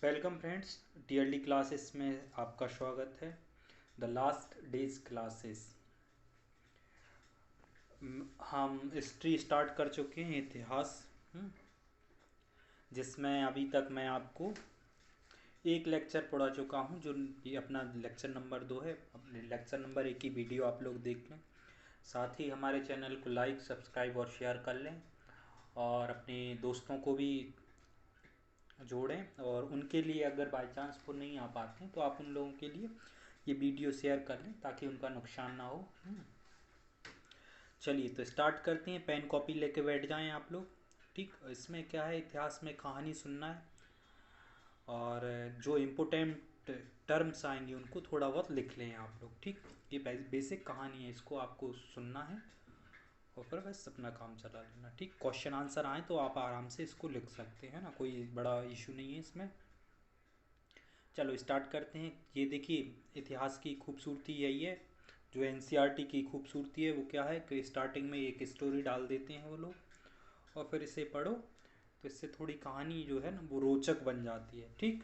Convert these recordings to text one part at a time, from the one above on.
Welcome friends, TLD classes में आपका स्वागत है। द लास्ट डेज क्लासेस हम हिस्ट्री स्टार्ट कर चुके हैं, इतिहास। जिसमें अभी तक मैं आपको एक लेक्चर पढ़ा चुका हूं, जो ये अपना लेक्चर नंबर 2 है। अपने लेक्चर नंबर 1 की वीडियो आप लोग देख लें। साथ ही हमारे चैनल को लाइक, सब्सक्राइब और शेयर कर लें, और अपने दोस्तों को भी जोड़ें। और उनके लिए अगर बाई चांस वो नहीं आ पाते हैं तो आप उन लोगों के लिए ये वीडियो शेयर कर लें ताकि उनका नुकसान ना हो। चलिए तो स्टार्ट करते हैं। पेन कॉपी लेके बैठ जाएं आप लोग। ठीक, इसमें क्या है, इतिहास में कहानी सुनना है, और जो इम्पोर्टेंट टर्म्स आएंगे उनको थोड़ा बहुत लिख लें आप लोग। ठीक, ये बेसिक कहानी है, इसको आपको सुनना है और फिर बस अपना काम चला लेना। ठीक, क्वेश्चन आंसर आए तो आप आराम से इसको लिख सकते हैं ना, कोई बड़ा इशू नहीं है इसमें। चलो स्टार्ट करते हैं। ये देखिए, इतिहास की खूबसूरती यही है, जो एनसीईआरटी की खूबसूरती है वो क्या है कि स्टार्टिंग में एक स्टोरी डाल देते हैं वो लोग, और फिर इसे पढ़ो तो इससे थोड़ी कहानी जो है ना वो रोचक बन जाती है। ठीक,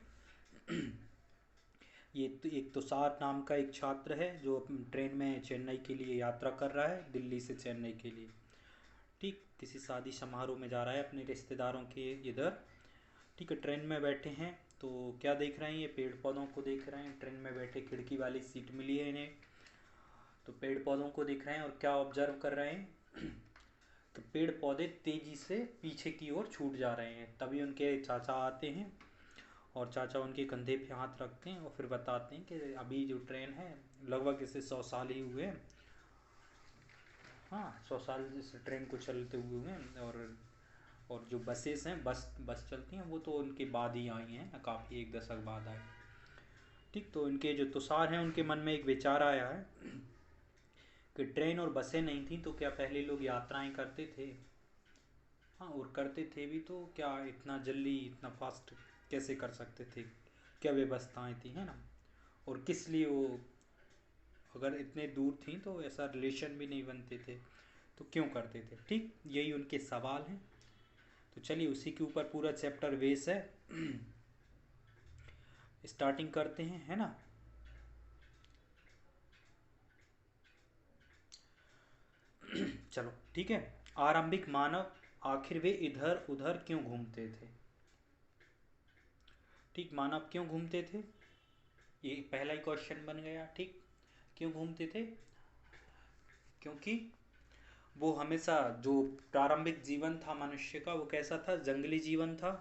ये तो एक तुषार नाम का एक छात्र है जो ट्रेन में चेन्नई के लिए यात्रा कर रहा है, दिल्ली से चेन्नई के लिए। ठीक, किसी शादी समारोह में जा रहा है अपने रिश्तेदारों के इधर। ठीक है, ट्रेन में बैठे हैं तो क्या देख रहे हैं, ये पेड़ पौधों को देख रहे हैं। ट्रेन में बैठे, खिड़की वाली सीट मिली है इन्हें, तो पेड़ पौधों को देख रहे हैं और क्या ऑब्जर्व कर रहे हैं तो पेड़ पौधे तेजी से पीछे की ओर छूट जा रहे हैं। तभी उनके चाचा आते हैं और चाचा उनके कंधे पे हाथ रखते हैं और फिर बताते हैं कि अभी जो ट्रेन है लगभग इसे 100 साल ही हुए हैं। हाँ, 100 साल इस ट्रेन को चलते हुए हैं, और जो बसेस हैं, बस चलती हैं वो तो उनके बाद ही आई हैं, काफ़ी एक दशक बाद आई। ठीक, तो इनके जो तुषार हैं उनके मन में एक विचार आया है कि ट्रेन और बसें नहीं थी तो क्या पहले लोग यात्राएं करते थे। हाँ, और करते थे भी तो क्या इतना जल्दी इतना फास्ट कैसे कर सकते थे, क्या व्यवस्थाएं थी, है ना। और किस लिए वो, अगर इतने दूर थी तो ऐसा रिलेशन भी नहीं बनते थे तो क्यों करते थे। ठीक, यही उनके सवाल हैं। तो चलिए उसी के ऊपर पूरा चैप्टर बेस है। स्टार्टिंग करते हैं, है ना। चलो ठीक है। आरंभिक मानव आखिर वे इधर उधर क्यों घूमते थे। ठीक, मानव क्यों घूमते थे, ये पहला ही क्वेश्चन बन गया। ठीक, क्यों घूमते थे, क्योंकि वो हमेशा, जो प्रारंभिक जीवन था मनुष्य का वो कैसा था, जंगली जीवन था।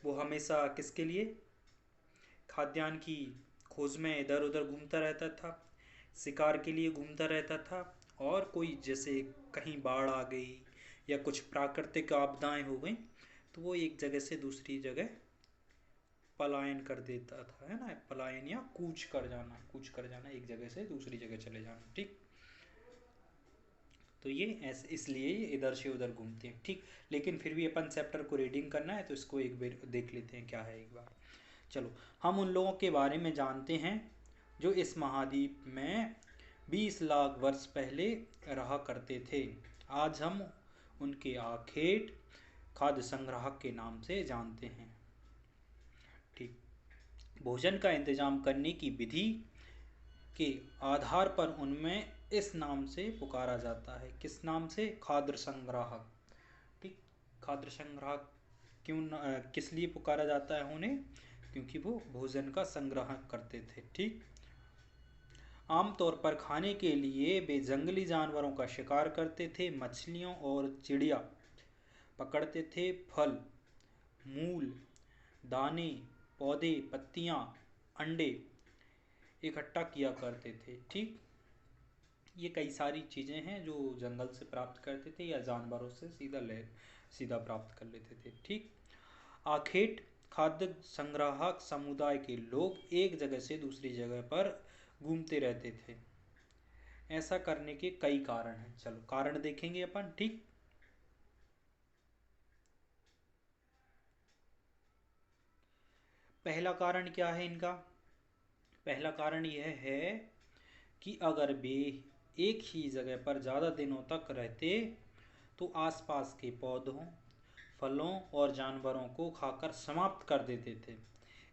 वो हमेशा किसके लिए, खाद्यान्न की खोज में इधर उधर घूमता रहता था, शिकार के लिए घूमता रहता था। और कोई जैसे कहीं बाढ़ आ गई या कुछ प्राकृतिक आपदाएं हो गई तो वो एक जगह से दूसरी जगह पलायन कर देता था, है ना। पलायन या कूच कर जाना, एक जगह से दूसरी जगह चले जाना। ठीक, तो ये ऐसे इसलिए ये इधर से उधर घूमते हैं। ठीक, लेकिन फिर भी अपन चैप्टर को रीडिंग करना है तो इसको एक बार देख लेते हैं क्या है एक बार। चलो, हम उन लोगों के बारे में जानते हैं जो इस महाद्वीप में 20 लाख वर्ष पहले रहा करते थे। आज हम उनके आखेट खाद्य संग्राहक के नाम से जानते हैं। ठीक, भोजन का इंतजाम करने की विधि के आधार पर उनमें इस नाम से पुकारा जाता है। किस नाम से, खाद्य संग्राहक। ठीक, खाद्य संग्राहक किस लिए पुकारा जाता है उन्हें, क्योंकि वो भोजन का संग्रह करते थे। ठीक, आमतौर पर खाने के लिए वे जंगली जानवरों का शिकार करते थे, मछलियों और चिड़िया पकड़ते थे, फल, मूल, दाने, पौधे, पत्तियां, अंडे इकट्ठा किया करते थे। ठीक, ये कई सारी चीज़ें हैं जो जंगल से प्राप्त करते थे या जानवरों से सीधा प्राप्त कर लेते थे। ठीक, आखेट खाद्य संग्राहक समुदाय के लोग एक जगह से दूसरी जगह पर घूमते रहते थे। ऐसा करने के कई कारण हैं, चलो कारण देखेंगे अपन। ठीक, पहला कारण क्या है इनका, पहला कारण यह है कि अगर वे एक ही जगह पर ज़्यादा दिनों तक रहते तो आसपास के पौधों, फलों और जानवरों को खाकर समाप्त कर देते थे।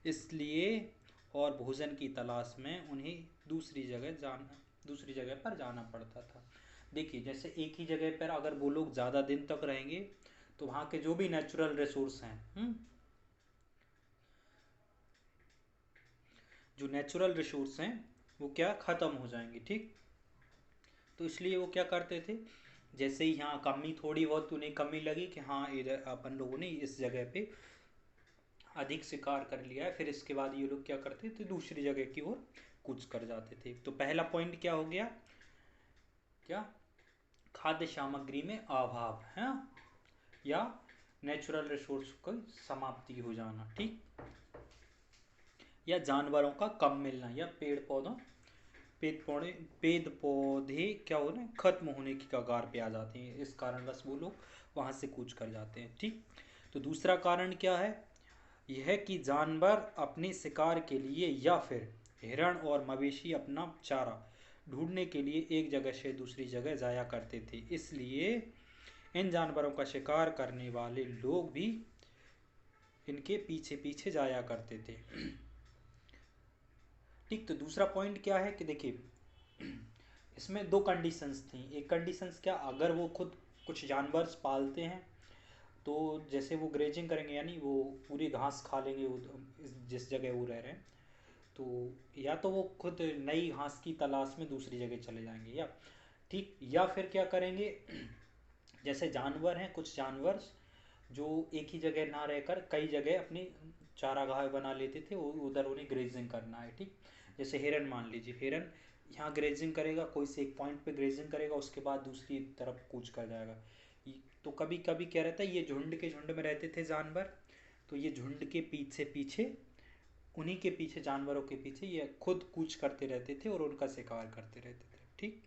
इसलिए और भोजन की तलाश में उन्हें दूसरी जगह पर जाना पड़ता था। देखिए, जैसे एक ही जगह पर अगर वो लोग ज़्यादा दिन तक रहेंगे तो वहाँ के जो भी नेचुरल रिसोर्स हैं, जो नेचुरल रिसोर्स हैं वो क्या ख़त्म हो जाएंगे। ठीक, तो इसलिए वो क्या करते थे, जैसे ही यहाँ कमी थोड़ी बहुत उन्हें कमी लगी कि हाँ इधर अपन लोगों ने इस जगह पे अधिक शिकार कर लिया है, फिर इसके बाद ये लोग क्या करते थे, दूसरी जगह की ओर कूच कर जाते थे। तो पहला पॉइंट क्या हो गया, क्या खाद्य सामग्री में अभाव है या नेचुरल रिसोर्स की समाप्ति हो जाना। ठीक, या जानवरों का कम मिलना या पेड़ पौधे क्या हो रहे हैं, खत्म होने की कगार पे आ जाते हैं, इस कारणवश वो लोग वहाँ से कूच कर जाते हैं। ठीक, तो दूसरा कारण क्या है, यह कि जानवर अपने शिकार के लिए या फिर हिरण और मवेशी अपना चारा ढूंढने के लिए एक जगह से दूसरी जगह जाया करते थे, इसलिए इन जानवरों का शिकार करने वाले लोग भी इनके पीछे पीछे जाया करते थे। ठीक, तो दूसरा पॉइंट क्या है कि देखिए इसमें दो कंडीशंस थी। एक कंडीशंस क्या, अगर वो खुद कुछ जानवर पालते हैं तो जैसे वो ग्रेजिंग करेंगे यानी वो पूरी घास खा लेंगे वो जिस जगह वो रह रहे हैं, तो या तो वो खुद नई घास की तलाश में दूसरी जगह चले जाएंगे, या ठीक, या फिर क्या करेंगे, जैसे जानवर हैं कुछ जानवर जो एक ही जगह ना रहकर कई जगह अपनी चारागाह बना लेते थे, वो उधर उन्हें ग्रेजिंग करना है। ठीक, जैसे हिरन मान लीजिए, हिरन यहाँ ग्रेजिंग करेगा, कोई से एक पॉइंट पे ग्रेजिंग करेगा, उसके बाद दूसरी तरफ कूच कर जाएगा। तो कभी कभी क्या रहता है, ये झुंड के झुंड में रहते थे जानवर, तो ये झुंड के पीछे पीछे उन्हीं के पीछे जानवरों के पीछे ये खुद कूच करते रहते थे और उनका शिकार करते रहते थे। ठीक,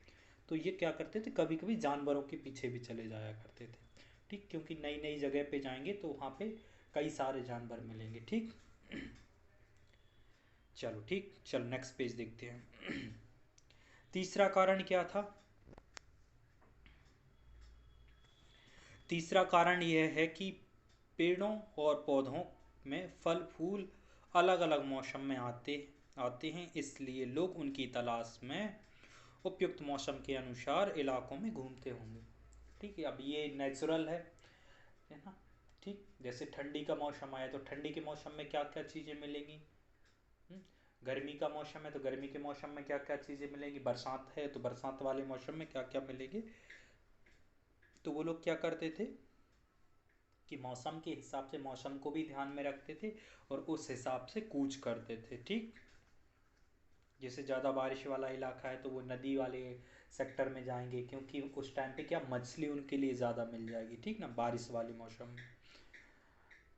तो ये क्या करते थे, कभी कभी जानवरों के पीछे भी चले जाया करते थे। ठीक, क्योंकि नई नई जगह पे जाएंगे तो वहाँ पे कई सारे जानवर मिलेंगे। ठीक, चलो ठीक, चलो नेक्स्ट पेज देखते हैं। तीसरा कारण क्या था, तीसरा कारण यह है कि पेड़ों और पौधों में फल फूल अलग अलग मौसम में आते हैं, इसलिए लोग उनकी तलाश में उपयुक्त मौसम के अनुसार इलाकों में घूमते होंगे। ठीक है, अब ये नेचुरल है ना। ठीक, जैसे ठंडी का मौसम आया तो ठंडी के मौसम में क्या क्या चीज़ें मिलेंगी, गर्मी का मौसम है तो गर्मी के मौसम में क्या क्या चीज़ें मिलेंगी, बरसात है तो बरसात वाले मौसम में क्या क्या मिलेंगे। तो वो लोग क्या करते थे कि मौसम के हिसाब से मौसम को भी ध्यान में रखते थे और उस हिसाब से कूच करते थे। ठीक, जैसे ज़्यादा बारिश वाला इलाका है तो वो नदी वाले सेक्टर में जाएंगे, क्योंकि उस टाइम पे क्या मछली उनके लिए ज़्यादा मिल जाएगी। ठीक ना, बारिश वाले मौसम में।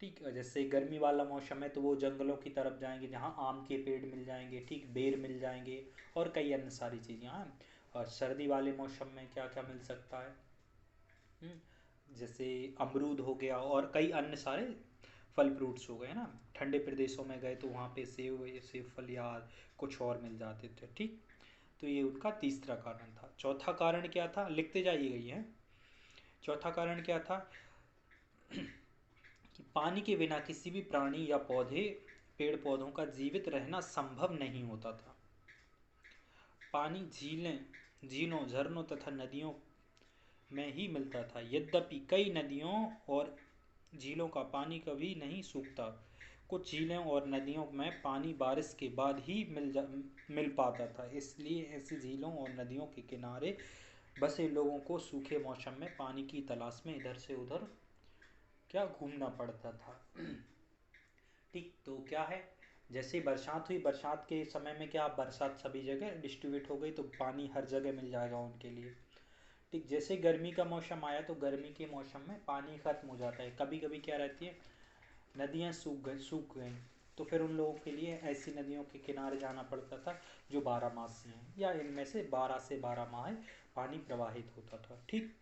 ठीक, जैसे गर्मी वाला मौसम है तो वो जंगलों की तरफ जाएंगे जहाँ आम के पेड़ मिल जाएंगे, ठीक, बेर मिल जाएंगे और कई अन्य सारी चीज़ें। हाँ, और सर्दी वाले मौसम में क्या क्या मिल सकता है, जैसे अमरूद हो गया और कई अन्य सारे फल फ्रूट्स हो गए ना। ठंडे प्रदेशों में गए तो वहाँ पे सेब फल या कुछ और मिल जाते थे। ठीक, तो ये उनका तीसरा कारण था। चौथा कारण क्या था, लिखते जाइएगा ये। चौथा कारण क्या था कि पानी के बिना किसी भी प्राणी या पेड़ पौधों का जीवित रहना संभव नहीं होता था। पानी झीलों झरनों तथा नदियों में ही मिलता था, यद्यपि कई नदियों और झीलों का पानी कभी नहीं सूखता। कुछ झीलें और नदियों में पानी बारिश के बाद ही मिल पाता था, इसलिए ऐसी झीलों और नदियों के किनारे बसे लोगों को सूखे मौसम में पानी की तलाश में इधर से उधर क्या घूमना पड़ता था। ठीक, तो क्या है, जैसे बरसात हुई, बरसात के समय में क्या बरसात सभी जगह डिस्ट्रीब्यूट हो गई तो पानी हर जगह मिल जाएगा उनके लिए। ठीक, जैसे गर्मी का मौसम आया तो गर्मी के मौसम में पानी खत्म हो जाता है, कभी कभी क्या रहती है, नदियाँ सूख गई, तो फिर उन लोगों के लिए ऐसी नदियों के किनारे जाना पड़ता था जो 12 मासी हैं या इनमें से 12 माह पानी प्रवाहित होता था। ठीक,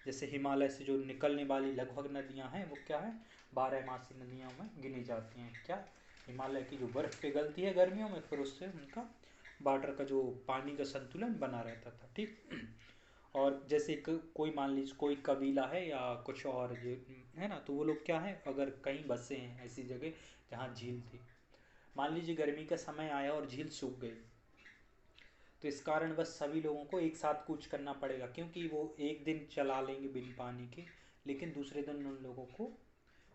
जैसे हिमालय से जो निकलने वाली लगभग नदियाँ हैं वो क्या है, 12 मासी नदियों में गिनी जाती हैं। क्या, हिमालय की जो बर्फ़ पिघलती है गर्मियों में, फिर उससे उनका वाटर का जो पानी का संतुलन बना रहता था। ठीक, और जैसे कोई मान लीजिए कोई कबीला है या कुछ और है ना, तो वो लोग क्या है, अगर कहीं बसे हैं ऐसी जगह जहाँ झील थी, मान लीजिए गर्मी का समय आया और झील सूख गई, तो इस कारण बस सभी लोगों को एक साथ कूच करना पड़ेगा, क्योंकि वो एक दिन चला लेंगे बिन पानी के, लेकिन दूसरे दिन उन लोगों को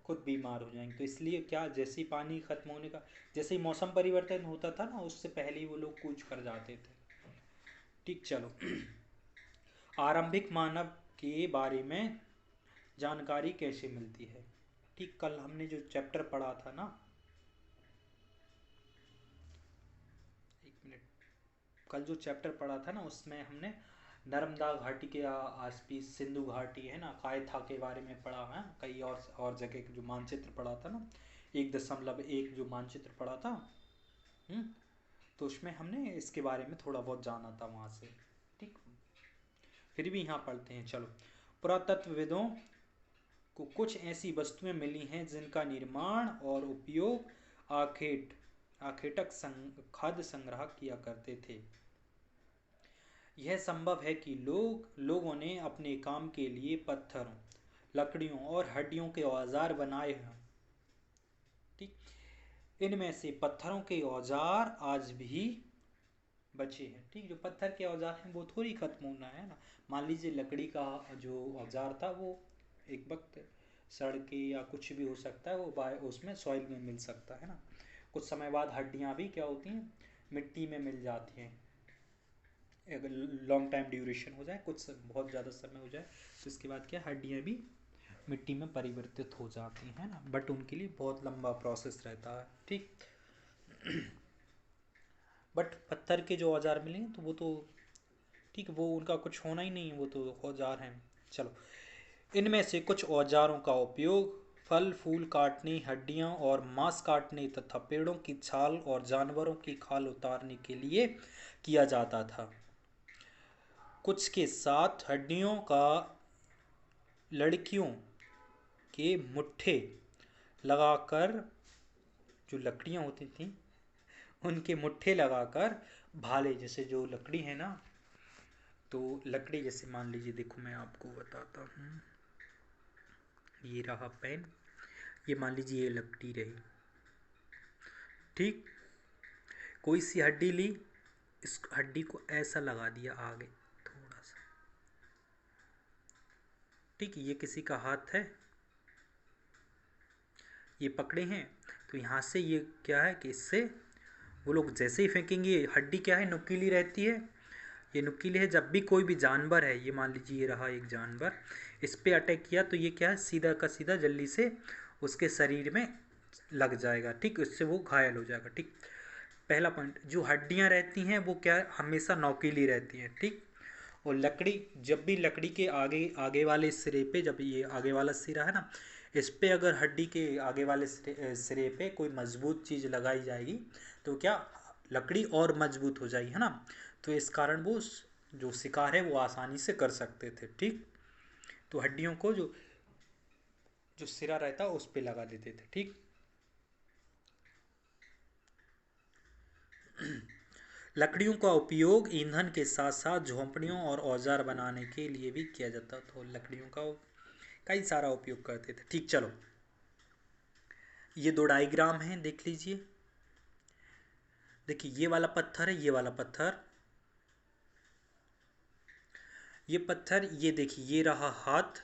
खुद बीमार हो जाएंगे। तो इसलिए क्या, जैसे ही पानी खत्म होने का, जैसे ही मौसम परिवर्तन होता था ना, उससे पहले ही वो लोग कूच कर जाते थे। ठीक, चलो। आरंभिक मानव के बारे में जानकारी कैसे मिलती है? ठीक, कल हमने जो चैप्टर पढ़ा था ना, एक मिनट, कल जो चैप्टर पढ़ा था ना, उसमें हमने नर्मदा घाटी के आसपास सिंधु घाटी है ना, कायथा के बारे में पढ़ा है, कई और जगह के जो मानचित्र पढ़ा था ना, 1.1 जो मानचित्र पढ़ा था। हम्म, तो उसमें हमने इसके बारे में थोड़ा बहुत जाना था वहाँ से। ठीक, फिर भी यहाँ पढ़ते हैं, चलो। पुरातत्वविदों को कुछ ऐसी वस्तुएं मिली हैं जिनका निर्माण और उपयोग आखेटक खाद्य संग्रह किया करते थे। यह संभव है कि लोगों ने अपने काम के लिए पत्थरों, लकड़ियों और हड्डियों के औजार बनाए हैं। ठीक, इनमें से पत्थरों के औजार आज भी बचे हैं। ठीक, जो पत्थर के औजार हैं वो थोड़ी खत्म होना है ना। मान लीजिए लकड़ी का जो औजार था वो एक वक्त सड़ के या कुछ भी हो सकता है, वो उसमें सॉइल में मिल सकता है ना। कुछ समय बाद हड्डियाँ भी क्या होती हैं, मिट्टी में मिल जाती हैं। अगर लॉन्ग टाइम ड्यूरेशन हो जाए, बहुत ज़्यादा समय हो जाए, तो इसके बाद क्या, हड्डियाँ भी मिट्टी में परिवर्तित हो जाती हैं ना, बट उनके लिए बहुत लंबा प्रोसेस रहता है। ठीक, बट पत्थर के जो औजार मिलेंगे तो वो तो ठीक, वो उनका कुछ होना ही नहीं है, वो तो औजार हैं। चलो, इनमें से कुछ औजारों का उपयोग फल फूल काटने, हड्डियां और मांस काटने तथा पेड़ों की छाल और जानवरों की खाल उतारने के लिए किया जाता था। कुछ के साथ हड्डियों का लड़कियों के मुट्ठे लगाकर, जो लकड़ियाँ होती थी उनके मुट्ठे लगाकर भाले, जैसे जो लकड़ी है ना, तो लकड़ी जैसे मान लीजिए, देखो मैं आपको बताता हूँ, ये रहा पेन, ये मान लीजिए ये लकड़ी रही। ठीक, कोई सी हड्डी ली, इस हड्डी को ऐसा लगा दिया आगे थोड़ा सा। ठीक, ये किसी का हाथ है, ये पकड़े हैं, तो यहाँ से ये क्या है कि इससे वो लोग जैसे ही फेंकेंगे, हड्डी क्या है, नुकीली रहती है, ये नुकीली है। जब भी कोई भी जानवर है, ये मान लीजिए ये रहा एक जानवर, इस पे अटैक किया तो ये क्या है, सीधा का सीधा जल्दी से उसके शरीर में लग जाएगा। ठीक, इससे वो घायल हो जाएगा। ठीक, पहला पॉइंट, जो हड्डियाँ रहती हैं वो क्या है, हमेशा नोकीली रहती हैं। ठीक, और लकड़ी, जब भी लकड़ी के आगे आगे वाले सिरे पे, जब ये आगे वाला सिरा है ना, इस पे अगर हड्डी के आगे वाले सिरे पे कोई मजबूत चीज़ लगाई जाएगी तो क्या, लकड़ी और मजबूत हो जाएगी, है ना। तो इस कारण वो जो शिकार है वो आसानी से कर सकते थे। ठीक, तो हड्डियों को जो जो सिरा रहता है उस पे लगा देते थे। ठीक, लकड़ियों का उपयोग ईंधन के साथ साथ झोंपड़ियों और औजार बनाने के लिए भी किया जाता, तो लकड़ियों का कई सारा उपयोग करते थे। ठीक, चलो, ये दो डायग्राम हैं, देख लीजिए। देखिए, ये वाला पत्थर है, ये वाला पत्थर, ये पत्थर, ये देखिए ये रहा हाथ,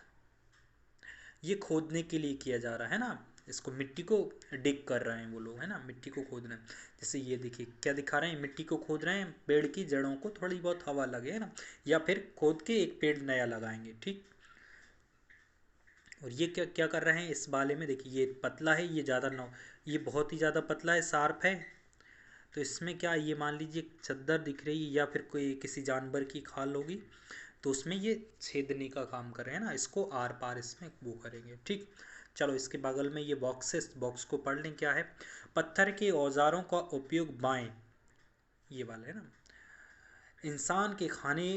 ये खोदने के लिए किया जा रहा है ना, इसको मिट्टी को डिग कर रहे हैं वो लोग, है ना, मिट्टी को खोद रहे हैं। जैसे ये देखिए क्या दिखा रहे हैं, मिट्टी को खोद रहे हैं, पेड़ की जड़ों को थोड़ी बहुत हवा लगे, है ना, या फिर खोद के एक पेड़ नया लगाएंगे। ठीक, और ये क्या क्या कर रहे हैं इस बाले में, देखिए ये पतला है, ये ज़्यादा नौ, ये बहुत ही ज़्यादा पतला है, शार्प है। तो इसमें क्या, ये मान लीजिए चद्दर दिख रही है या फिर कोई किसी जानवर की खाल होगी, तो उसमें ये छेदने का काम कर रहे हैं ना, इसको आर पार इसमें वो करेंगे। ठीक, चलो, इसके बगल में ये बॉक्सेस, बॉक्स को पढ़ लें क्या है। पत्थर के औजारों का उपयोग बाएं, ये वाला है ना, इंसान के खाने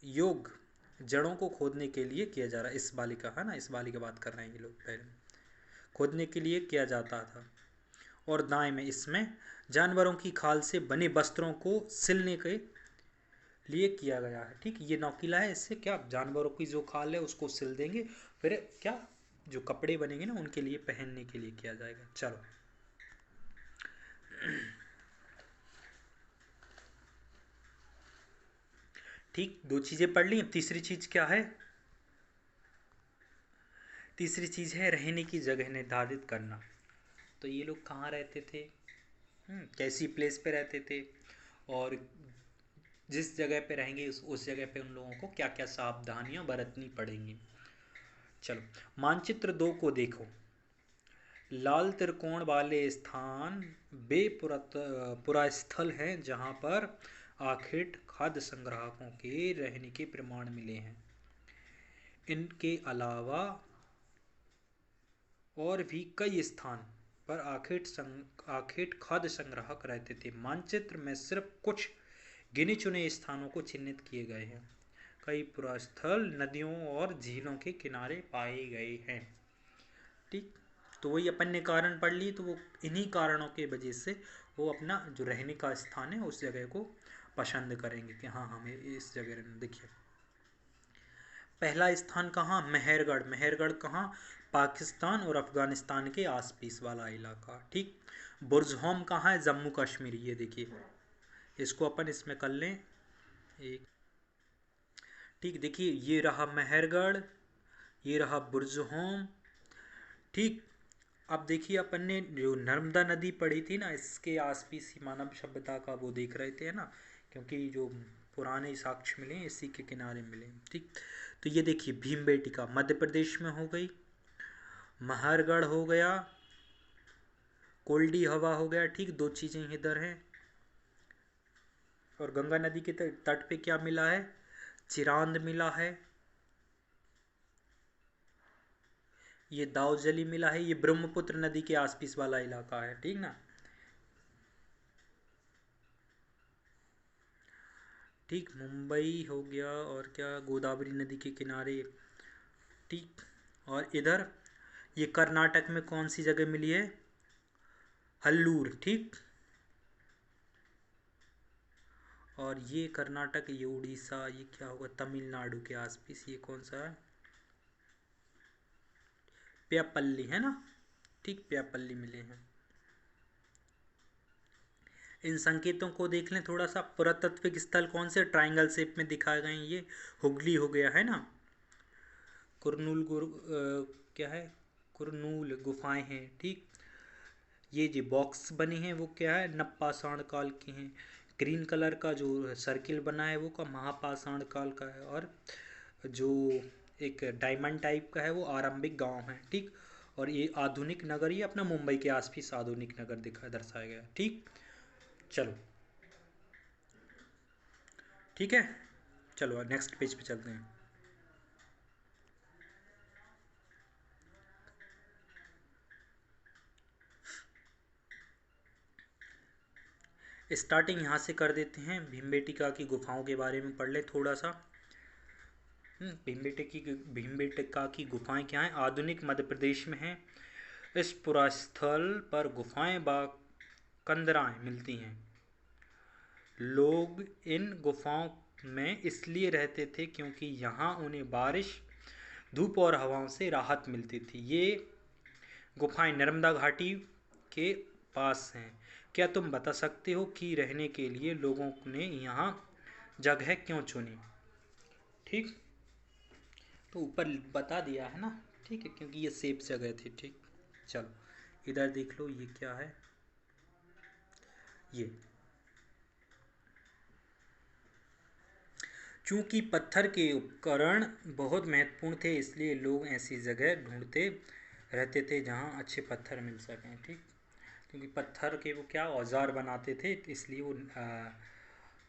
योग्य जड़ों को खोदने के लिए किया जा रहा है, इस वाले का है ना, इस वाले की बात कर रहे हैं ये लोग, पहले खोदने के लिए किया जाता था। और दाएं में इसमें जानवरों की खाल से बने वस्त्रों को सिलने के लिए किया गया है। ठीक, ये नौकीला है, इससे क्या, जानवरों की जो खाल है उसको सिल देंगे, फिर क्या, जो कपड़े बनेंगे ना उनके लिए पहनने के लिए किया जाएगा। चलो, ठीक, 2 चीज़ें पढ़ ली। अब तीसरी चीज़ क्या है? तीसरी चीज़ है रहने की जगह निर्धारित करना। तो ये लोग कहाँ रहते थे, कैसी प्लेस पे रहते थे, और जिस जगह पे रहेंगे उस जगह पे उन लोगों को क्या क्या सावधानियां बरतनी पड़ेंगी। चलो, मानचित्र 2 को देखो। लाल त्रिकोण वाले स्थान वे पुरास्थल हैं जहां पर आखिर खाद्य संग्राहकों के रहने के प्रमाण मिले हैं। इनके अलावा और भी कई स्थान पर आखेट खाद्य संग्राहक रहते थे। मानचित्र में सिर्फ कुछ गिने चुने स्थानों को चिन्हित किए गए हैं। कई पुरास्थल नदियों और झीलों के किनारे पाए गए हैं। ठीक, तो वही अपन ने कारण पढ़ ली। तो वो इन्हीं कारणों के वजह से वो अपना जो रहने का स्थान है उस जगह को पसंद करेंगे कि हाँ हमें इस जगह रहना। देखिए, पहला स्थान कहाँ? मेहरगढ़। मेहरगढ़ कहाँ? पाकिस्तान और अफगानिस्तान के आसपास वाला इलाका। ठीक, बुर्जहोम कहाँ है? जम्मू कश्मीर। ये देखिए, इसको अपन इसमें कर लें एक। ठीक, देखिए ये रहा मेहरगढ़, ये रहा बुर्जहोम। ठीक, अब देखिए अपन ने जो नर्मदा नदी पड़ी थी ना, इसके आसपास ही मानव सभ्यता का वो देख रहे थे ना, क्योंकि जो पुराने साक्ष्य मिले इसी के किनारे मिले। ठीक, तो ये देखिए भीमबेटका मध्य प्रदेश में हो गई, महरगढ़ हो गया, कोल्डी हवा हो गया। ठीक, 2 चीज़ें इधर हैं। और गंगा नदी के तट पे क्या मिला है? चिरांद मिला है, ये दाऊजली मिला है। ये ब्रह्मपुत्र नदी के आसपास वाला इलाका है। ठीक ना। ठीक, मुंबई हो गया, और क्या, गोदावरी नदी के किनारे। ठीक, और इधर ये कर्नाटक में कौन सी जगह मिली है? हल्लूर। ठीक, और ये कर्नाटक, ये उड़ीसा, ये क्या होगा? तमिलनाडु के आसपास ये कौन सा है? पेयपल्ली है ना। ठीक, पेयपल्ली मिले हैं। इन संकेतों को देख लें थोड़ा सा। पुरातात्विक स्थल कौन से ट्रायंगल शेप में दिखाए गए हैं? ये हुगली हो गया है ना। कुरनूल क्या है? कुरनूल गुफाएं हैं। ठीक, ये जो बॉक्स बने हैं वो क्या है? नवपाषाण काल के हैं। ग्रीन कलर का जो सर्किल बना है वो का महापाषाण काल का है, और जो एक डायमंड टाइप का है वो आरंभिक गांव है। ठीक, और ये आधुनिक नगर, ये अपना मुंबई के आसपास आधुनिक नगर दिखा दर्शाया गया। ठीक, चलो ठीक है, चलो नेक्स्ट पेज पे चलते हैं। स्टार्टिंग यहाँ से कर देते हैं। भीमबेटका की गुफाओं के बारे में पढ़ ले थोड़ा सा। भीमबेटका की गुफाएं क्या हैं? आधुनिक मध्य प्रदेश में हैं। इस पुरास्थल पर गुफाएं व कंदराएं मिलती हैं। लोग इन गुफाओं में इसलिए रहते थे क्योंकि यहाँ उन्हें बारिश, धूप और हवाओं से राहत मिलती थी। ये गुफाएं नर्मदा घाटी के पास हैं। क्या तुम बता सकते हो कि रहने के लिए लोगों ने यहाँ जगह क्यों चुनी? ठीक, तो ऊपर बता दिया है ना। ठीक है, क्योंकि ये सेफ जगह थी। ठीक, चलो इधर देख लो, ये क्या है? ये चूंकि पत्थर के उपकरण बहुत महत्वपूर्ण थे, इसलिए लोग ऐसी जगह ढूंढते रहते थे जहाँ अच्छे पत्थर मिल सकें। ठीक, क्योंकि पत्थर के वो क्या औजार बनाते थे, तो इसलिए वो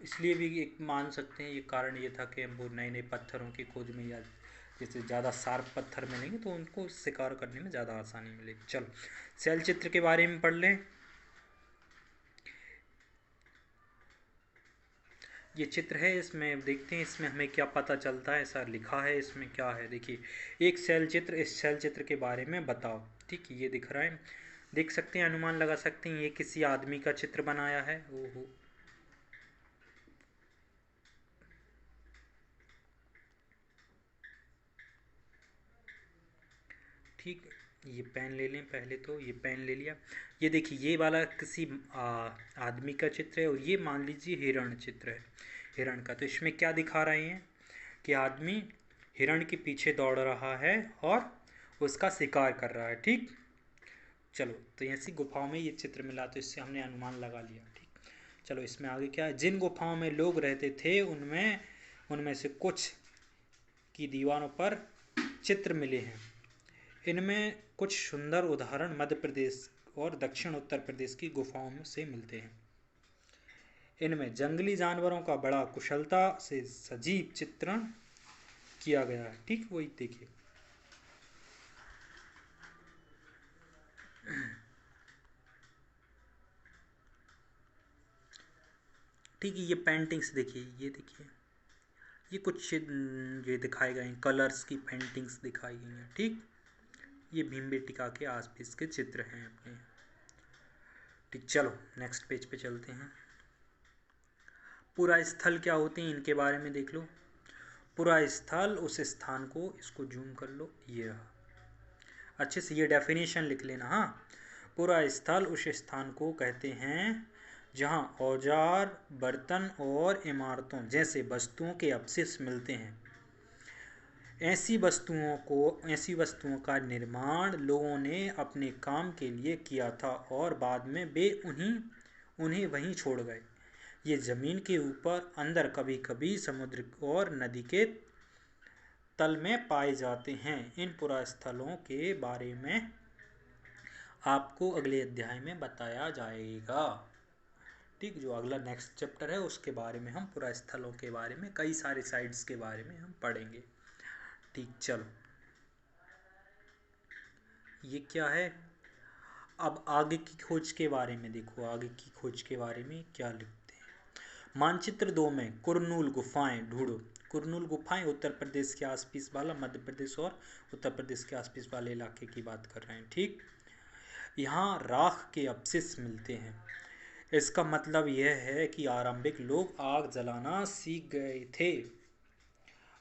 इसलिए भी एक मान सकते हैं ये कारण ये था कि वो नए नए पत्थरों की खोज में, या जैसे ज़्यादा शार्प पत्थर मिलेंगे तो उनको शिकार करने में ज़्यादा आसानी मिलेगी। चलो शैल चित्र के बारे में पढ़ लें। ये चित्र है, इसमें देखते हैं इसमें हमें क्या पता चलता है। ऐसा लिखा है इसमें, क्या है देखिए, एक शैल चित्र, इस शैल चित्र के बारे में बताओ। ठीक, ये दिख रहा है, देख सकते हैं, अनुमान लगा सकते हैं ये किसी आदमी का चित्र बनाया है। ओहो, ठीक, ये पेन ले लें पहले। तो ये पेन ले लिया। ये देखिए, ये वाला किसी आदमी का चित्र है, और ये मान लीजिए हिरण चित्र है। हिरण का। तो इसमें क्या दिखा रहे हैं कि आदमी हिरण के पीछे दौड़ रहा है और उसका शिकार कर रहा है। ठीक, चलो तो ऐसी गुफाओं में ये चित्र मिला तो इससे हमने अनुमान लगा लिया। ठीक, चलो इसमें आगे क्या है। जिन गुफाओं में लोग रहते थे उनमें से कुछ की दीवारों पर चित्र मिले हैं। इनमें कुछ सुंदर उदाहरण मध्य प्रदेश और दक्षिण उत्तर प्रदेश की गुफाओं में से मिलते हैं। इनमें जंगली जानवरों का बड़ा कुशलता से सजीव चित्रण किया गया है। ठीक, वही देखिए। ठीक है, ये पेंटिंग्स देखिए, ये देखिए, ये कुछ ये दिखाए गए हैं, कलर्स की पेंटिंग्स दिखाई गई हैं। ठीक, ये भीमबेटका के आसपास के चित्र हैं अपने। ठीक, चलो नेक्स्ट पेज पे चलते हैं। पुरा स्थल क्या होते हैं इनके बारे में देख लो। पुरा स्थल उस स्थान को, इसको जूम कर लो, ये रहा, अच्छे से ये डेफिनेशन लिख लेना। हाँ, पुरा स्थल उस स्थान को कहते हैं जहाँ औजार, बर्तन और इमारतों जैसे वस्तुओं के अवशेष मिलते हैं। ऐसी वस्तुओं का निर्माण लोगों ने अपने काम के लिए किया था और बाद में वे उन्हें वहीं छोड़ गए। ये जमीन के ऊपर, अंदर, कभी कभी समुद्र और नदी के तल में पाए जाते हैं। इन पुरास्थलों के बारे में आपको अगले अध्याय में बताया जाएगा। ठीक, जो अगला नेक्स्ट चैप्टर है उसके बारे में हम पुरास्थलों के बारे में, कई सारे साइट्स के बारे में हम पढ़ेंगे। ठीक, चलो ये क्या है। अब आगे की खोज के बारे में देखो, आगे की खोज के बारे में क्या लिखते हैं। मानचित्र 2 में कुरनूल गुफाएं ढूंढो। कुरनूल गुफाएं उत्तर प्रदेश के आसपास वाला, मध्य प्रदेश और उत्तर प्रदेश के आसपास वाले इलाके की बात कर रहे हैं। ठीक, यहाँ राख के अवशेष मिलते हैं। इसका मतलब यह है कि आरंभिक लोग आग जलाना सीख गए थे।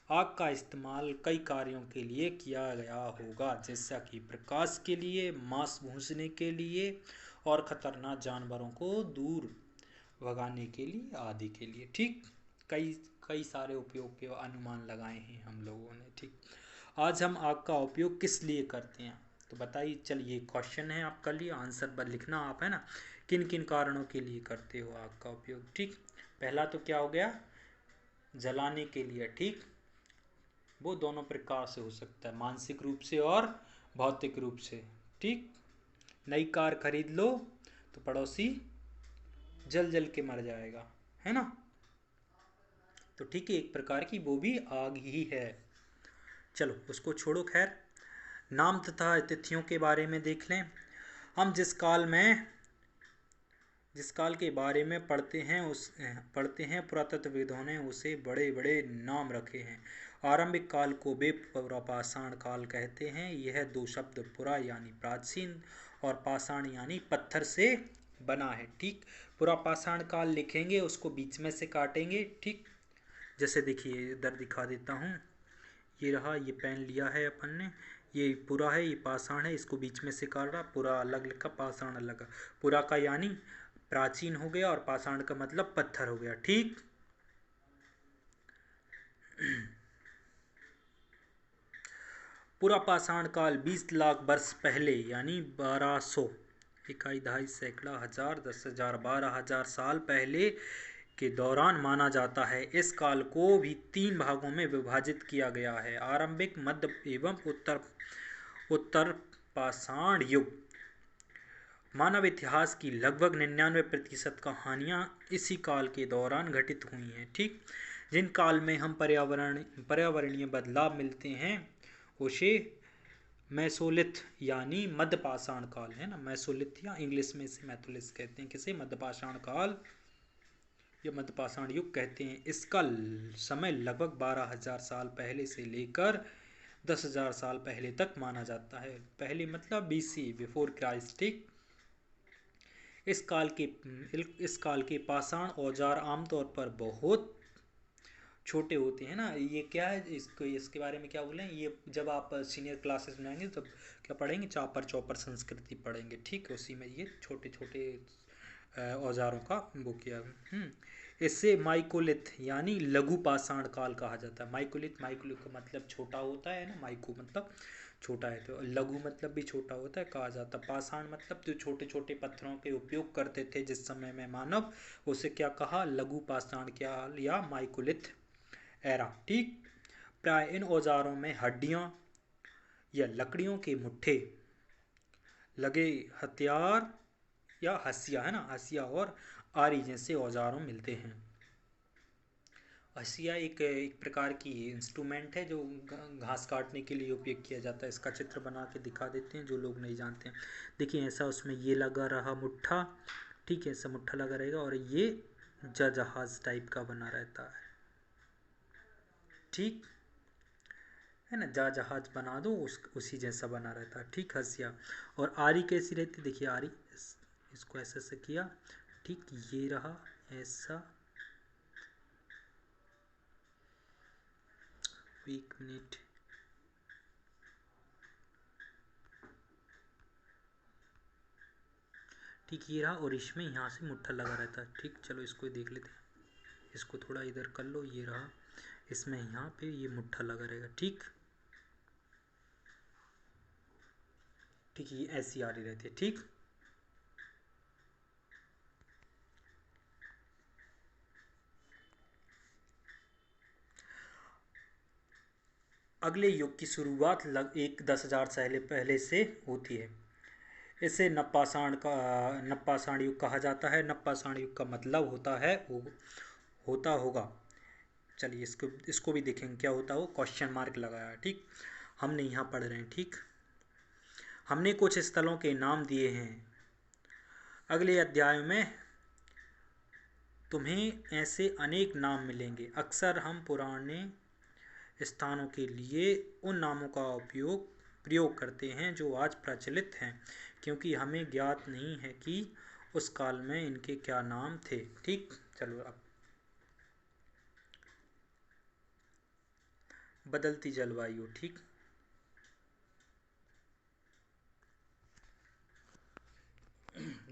आग का इस्तेमाल कई कार्यों के लिए किया गया होगा, जैसा कि प्रकाश के लिए, मांस भूनने के लिए और खतरनाक जानवरों को दूर भगाने के लिए आदि के लिए। ठीक, कई कई सारे उपयोग के अनुमान लगाए हैं हम लोगों ने। ठीक, आज हम आग का उपयोग किस लिए करते हैं तो बताइए। चलिए क्वेश्चन है आपका लिए, आंसर पर लिखना आप, है ना। किन किन कारणों के लिए करते हो आग का उपयोग। ठीक, पहला तो क्या हो गया, जलाने के लिए। ठीक, वो दोनों प्रकार से हो सकता है, मानसिक रूप से और भौतिक रूप से। ठीक, नई कार खरीद लो तो पड़ोसी जल जल के मर जाएगा, है ना। तो ठीक है, एक प्रकार की वो भी आग ही है। चलो उसको छोड़ो, खैर नाम तथा तिथियों के बारे में देख लें। हम जिस काल के बारे में पढ़ते हैं पुरातत्वविदों ने उसे बड़े बड़े नाम रखे हैं। आरंभिक काल को वे पुरापाषाण काल कहते हैं। यह दो शब्द पुरा यानी प्राचीन और पाषाण यानी पत्थर से बना है। ठीक, पुरापाषाण काल लिखेंगे, उसको बीच में से काटेंगे। ठीक, जैसे देखिए इधर दिखा देता हूँ, ये रहा, ये पेन लिया है अपन ने, ये पुरा है, ये पाषाण है, इसको बीच में से काट रहा, पुरा अलग लिखा, पाषाण अलग। पुरा का यानी प्राचीन हो गया और पाषाण का मतलब पत्थर हो गया। ठीक, पुरा पाषाण काल 20 लाख वर्ष पहले यानी 1200, इकाई, दहाई, सैकड़ा, हजार, 10,000, 12,000 साल पहले के दौरान माना जाता है। इस काल को भी 3 भागों में विभाजित किया गया है, आरंभिक, मध्य एवं उत्तर पाषाण युग। मानव इतिहास की लगभग 99% कहानियाँ इसी काल के दौरान घटित हुई हैं। ठीक, जिन काल में हम पर्यावरणीय बदलाव मिलते हैं उसे मेसोलिथ यानी मध्यपाषाण काल, है ना। मेसोलिथ या इंग्लिश में इसे मैथोलिथ कहते हैं, किसे मध्यपाषाण काल या मध्यपाषाण युग कहते हैं। इसका समय लगभग 12,000 साल पहले से लेकर 10,000 साल पहले तक माना जाता है। पहले मतलब BC, बिफोर क्राइस्ट। ठीक, इस काल के पाषाण औजार आमतौर पर बहुत छोटे होते हैं ना। ये क्या है, इसके बारे में क्या बोलें, ये जब आप सीनियर क्लासेस में आएंगे तब क्या पढ़ेंगे, चापर चौपर संस्कृति पढ़ेंगे। ठीक, उसी में ये छोटे छोटे औजारों का वो किया। इससे माइकोलिथ यानी लघु पाषाण काल कहा जाता है। माइकोलिथ, माइकोलिथ का मतलब छोटा होता है ना, माइको मतलब छोटा है, तो लघु मतलब भी छोटा होता है कहा जाता है। पाषाण मतलब जो छोटे छोटे पत्थरों के उपयोग करते थे जिस समय में मानव, उसे क्या कहा, लघु पाषाण काल या माइकोलिथ एरा। ठीक, प्राय इन औजारों में हड्डियां या लकड़ियों के मुट्ठे लगे हथियार या हसिया, है ना, हसिया और आरी जैसे औजारों मिलते हैं। हसिया एक प्रकार की इंस्ट्रूमेंट है जो घास काटने के लिए उपयोग किया जाता है। इसका चित्र बना के दिखा देते हैं जो लोग नहीं जानते हैं। देखिए ऐसा उसमें ये लगा रहा मुट्ठा, ठीक है, ऐसा मुट्ठा लगा रहेगा और ये जहाज टाइप का बना रहता है। ठीक है ना, जहाज बना दो उसी जैसा बना रहता है। ठीक, हसिया। और आरी कैसी रहती, देखिए आरी इसको ऐसे से किया, ठीक, ये रहा ऐसा, एक मिनट, ठीक, ये रहा और इसमें यहाँ से मुट्ठा लगा रहता है। ठीक, चलो इसको देख लेते हैं, इसको थोड़ा इधर कर लो, ये रहा, इसमें यहाँ पे ये मुट्ठा लगा रहेगा। ठीक ठीक, ये ऐसी आरी रहती है। ठीक, अगले युग की शुरुआत लग एक 10,000 साल पहले से होती है। इसे नप्पाषाण युग कहा जाता है। नप्पाषाण युग का मतलब होता है होता होगा, चलिए इसको इसको भी देखेंगे क्या होता हो, क्वेश्चन मार्क लगाया। ठीक, हमने यहाँ पढ़ रहे हैं। ठीक, हमने कुछ स्थलों के नाम दिए हैं, अगले अध्याय में तुम्हें ऐसे अनेक नाम मिलेंगे। अक्सर हम पुराने स्थानों के लिए उन नामों का प्रयोग करते हैं जो आज प्रचलित हैं, क्योंकि हमें ज्ञात नहीं है कि उस काल में इनके क्या नाम थे। ठीक, चलो अब बदलती जलवायु। ठीक,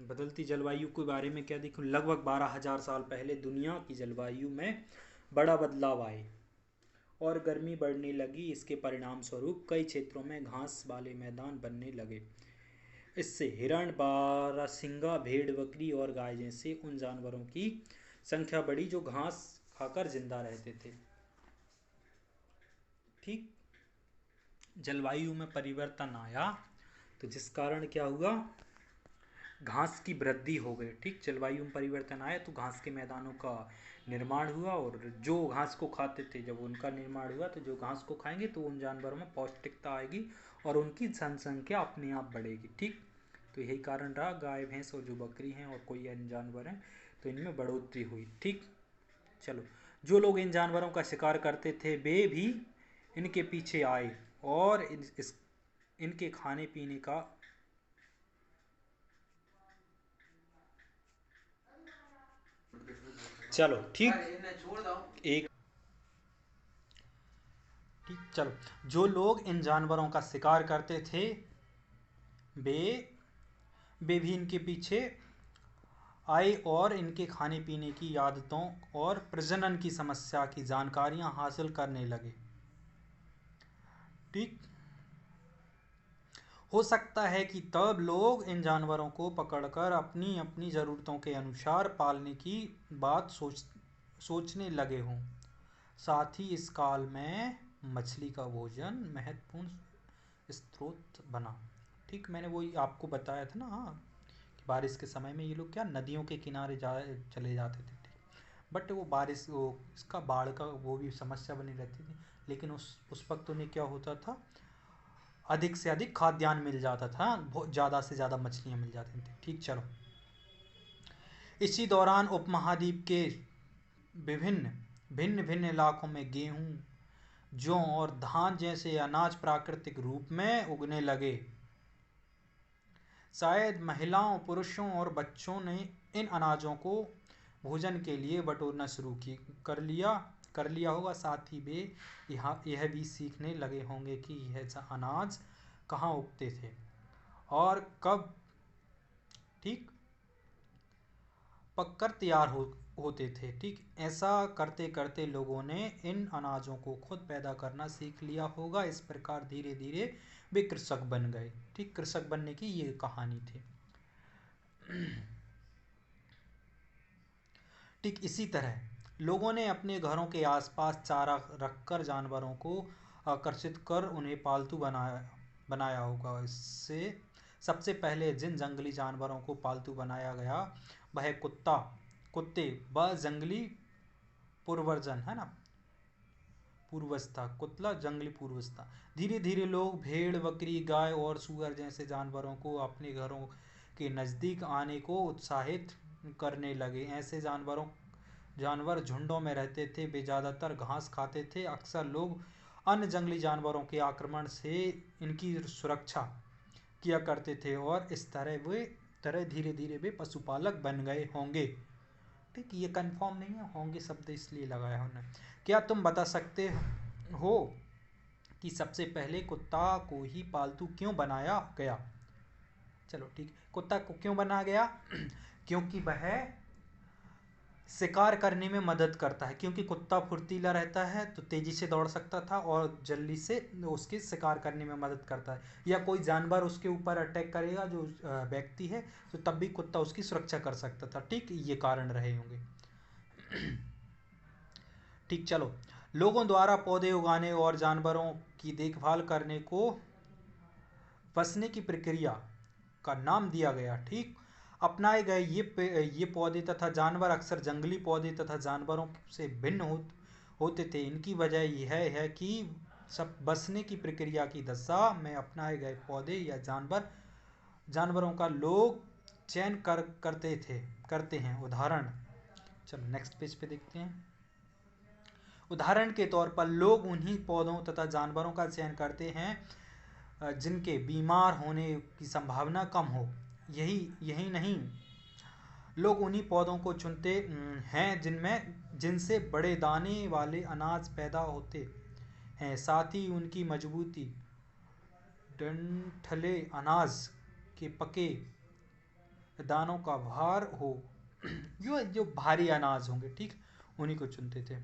बदलती जलवायु के बारे में क्या देखूं, लगभग 12,000 साल पहले दुनिया की जलवायु में बड़ा बदलाव आए और गर्मी बढ़ने लगी। इसके परिणाम स्वरूप कई क्षेत्रों में घास वाले मैदान बनने लगे। इससे हिरण, बारहसिंगा, भेड़, बकरी और गाय जैसे उन जानवरों की संख्या बढ़ी जो घास खाकर जिंदा रहते थे। ठीक, जलवायु में परिवर्तन आया तो जिस कारण क्या हुआ, घास की वृद्धि हो गई। ठीक, जलवायु में परिवर्तन आया तो घास के मैदानों का निर्माण हुआ और जो घास को खाते थे जब उनका निर्माण हुआ तो जो घास को खाएंगे तो उन जानवरों में पौष्टिकता आएगी और उनकी जनसंख्या अपने आप बढ़ेगी। ठीक, तो यही कारण रहा, गाय भैंस और जो बकरी हैं और कोई अन्य जानवर हैं तो इनमें बढ़ोतरी हुई। ठीक, चलो, जो लोग इन जानवरों का शिकार करते थे वे भी इनके पीछे आए और इनके खाने पीने का, चलो ठीक, एक, ठीक, चलो, जो लोग इन जानवरों का शिकार करते थे वे वे भी इनके पीछे आए और इनके खाने पीने की आदतों और प्रजनन की समस्या की जानकारियां हासिल करने लगे। ठीक, हो सकता है कि तब लोग इन जानवरों को पकड़कर अपनी अपनी ज़रूरतों के अनुसार पालने की बात सोचने लगे हों। साथ ही इस काल में मछली का भोजन महत्वपूर्ण स्रोत बना। ठीक, मैंने वही आपको बताया था ना, हाँ, कि बारिश के समय में ये लोग क्या नदियों के किनारे चले जाते थे। ठीक, बट वो बारिश, वो इसका बाढ़ का वो भी समस्या बनी रहती थी, लेकिन उस वक्त उन्हें क्या होता था, अधिक से अधिक खाद्यान्न मिल जाता था, बहुत ज़्यादा से ज़्यादा मछलियाँ मिल जाती थी। ठीक, चलो, इसी दौरान उपमहाद्वीप के विभिन्न भिन्न भिन्न इलाकों में गेहूं, जौ और धान जैसे अनाज प्राकृतिक रूप में उगने लगे। शायद महिलाओं, पुरुषों और बच्चों ने इन अनाजों को भोजन के लिए बटोरना शुरू कर लिया होगा। साथ ही वे यह भी सीखने लगे होंगे कि यह अनाज कहाँ उगते थे और कब। ठीक, पककर तैयार होते थे। ठीक, ऐसा करते करते लोगों ने इन अनाजों को खुद पैदा करना सीख लिया होगा। इस प्रकार धीरे धीरे वे कृषक बन गए। ठीक, कृषक बनने की ये कहानी थी। ठीक इसी तरह लोगों ने अपने घरों के आसपास चारा रखकर जानवरों को आकर्षित कर उन्हें पालतू बनाया होगा। इससे सबसे पहले जिन जंगली जानवरों को पालतू बनाया गया वह कुत्ते व जंगली पूर्वजन है ना, पूर्वज था। कुतला जंगली पूर्वज था। धीरे धीरे लोग भेड़, बकरी, गाय और सूअर जैसे जानवरों को अपने घरों के नज़दीक आने को उत्साहित करने लगे। ऐसे जानवर झुंडों में रहते थे। वे ज़्यादातर घास खाते थे। अक्सर लोग अन्य जंगली जानवरों के आक्रमण से इनकी सुरक्षा किया करते थे और इस तरह धीरे धीरे वे पशुपालक बन गए होंगे। ठीक, ये कंफर्म नहीं है, होंगे शब्द इसलिए लगाया उन्होंने। क्या तुम बता सकते हो कि सबसे पहले कुत्ता को ही पालतू क्यों बनाया गया? चलो ठीक, कुत्ता को क्यों बनाया गया? क्योंकि वह शिकार करने में मदद करता है। क्योंकि कुत्ता फुर्तीला रहता है तो तेजी से दौड़ सकता था और जल्दी से उसके शिकार करने में मदद करता है। या कोई जानवर उसके ऊपर अटैक करेगा जो व्यक्ति है, तो तब भी कुत्ता उसकी सुरक्षा कर सकता था। ठीक, ये कारण रहे होंगे। ठीक, चलो, लोगों द्वारा पौधे उगाने और जानवरों की देखभाल करने को बसने की प्रक्रिया का नाम दिया गया। ठीक, अपनाए गए ये पौधे तथा जानवर अक्सर जंगली पौधे तथा जानवरों से भिन्न होते थे। इनकी वजह यह है कि सब बसने की प्रक्रिया की दशा में अपनाए गए पौधे या जानवरों का लोग चयन करते हैं। उदाहरण, चलो नेक्स्ट पेज पे देखते हैं। उदाहरण के तौर पर लोग उन्हीं पौधों तथा जानवरों का चयन करते हैं जिनके बीमार होने की संभावना कम हो। यही नहीं, लोग उन्हीं पौधों को चुनते हैं जिनसे बड़े दाने वाले अनाज पैदा होते हैं। साथ ही उनकी मजबूती डंठले अनाज के पके दानों का भार हो, जो भारी अनाज होंगे, ठीक, उन्हीं को चुनते थे।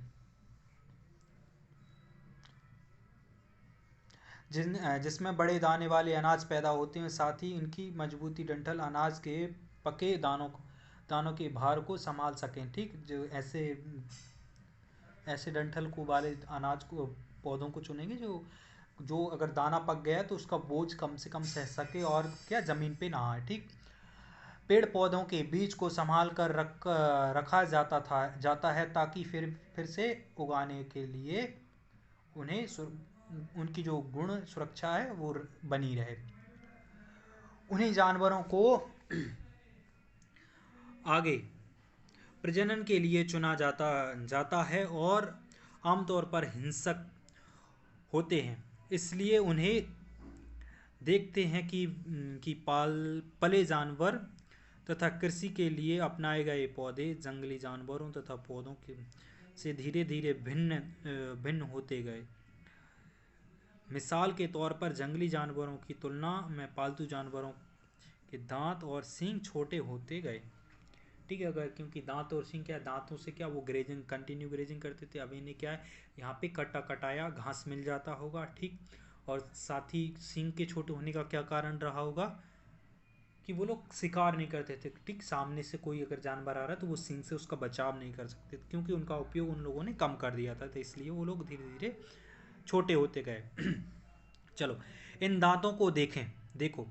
जिसमें बड़े दाने वाले अनाज पैदा होते हैं। साथ ही इनकी मजबूती डंठल अनाज के पके दानों के भार को संभाल सकें। ठीक, जो ऐसे डंठल को वाले अनाज को पौधों को चुनेंगे जो अगर दाना पक गया तो उसका बोझ कम से कम सह सके और क्या ज़मीन पे ना आए। ठीक, पेड़ पौधों के बीज को संभाल कर रखा जाता है ताकि फिर से उगाने के लिए उनकी जो गुण सुरक्षा है वो बनी रहे। उन्हीं जानवरों को आगे प्रजनन के लिए चुना जाता है और आमतौर पर हिंसक होते हैं। इसलिए उन्हें देखते हैं कि पले जानवर तथा कृषि के लिए अपनाए गए पौधे जंगली जानवरों तथा पौधों से धीरे धीरे भिन्न होते गए। मिसाल के तौर पर जंगली जानवरों की तुलना में पालतू जानवरों के दांत और सींग छोटे होते गए। ठीक है, अगर क्योंकि दांत और सींग क्या, दांतों से क्या वो कंटिन्यू ग्रेजिंग करते थे। अब इन्हें क्या है, यहाँ पे कटाया घास मिल जाता होगा। ठीक, और साथ ही सींग के छोटे होने का क्या कारण रहा होगा कि वो लोग शिकार नहीं करते थे। ठीक, सामने से कोई अगर जानवर आ रहा है तो वो सींग से उसका बचाव नहीं कर सकते क्योंकि उनका उपयोग उन लोगों ने कम कर दिया था। तो इसलिए वो लोग धीरे धीरे छोटे होते गए। चलो, इन दांतों को देखो।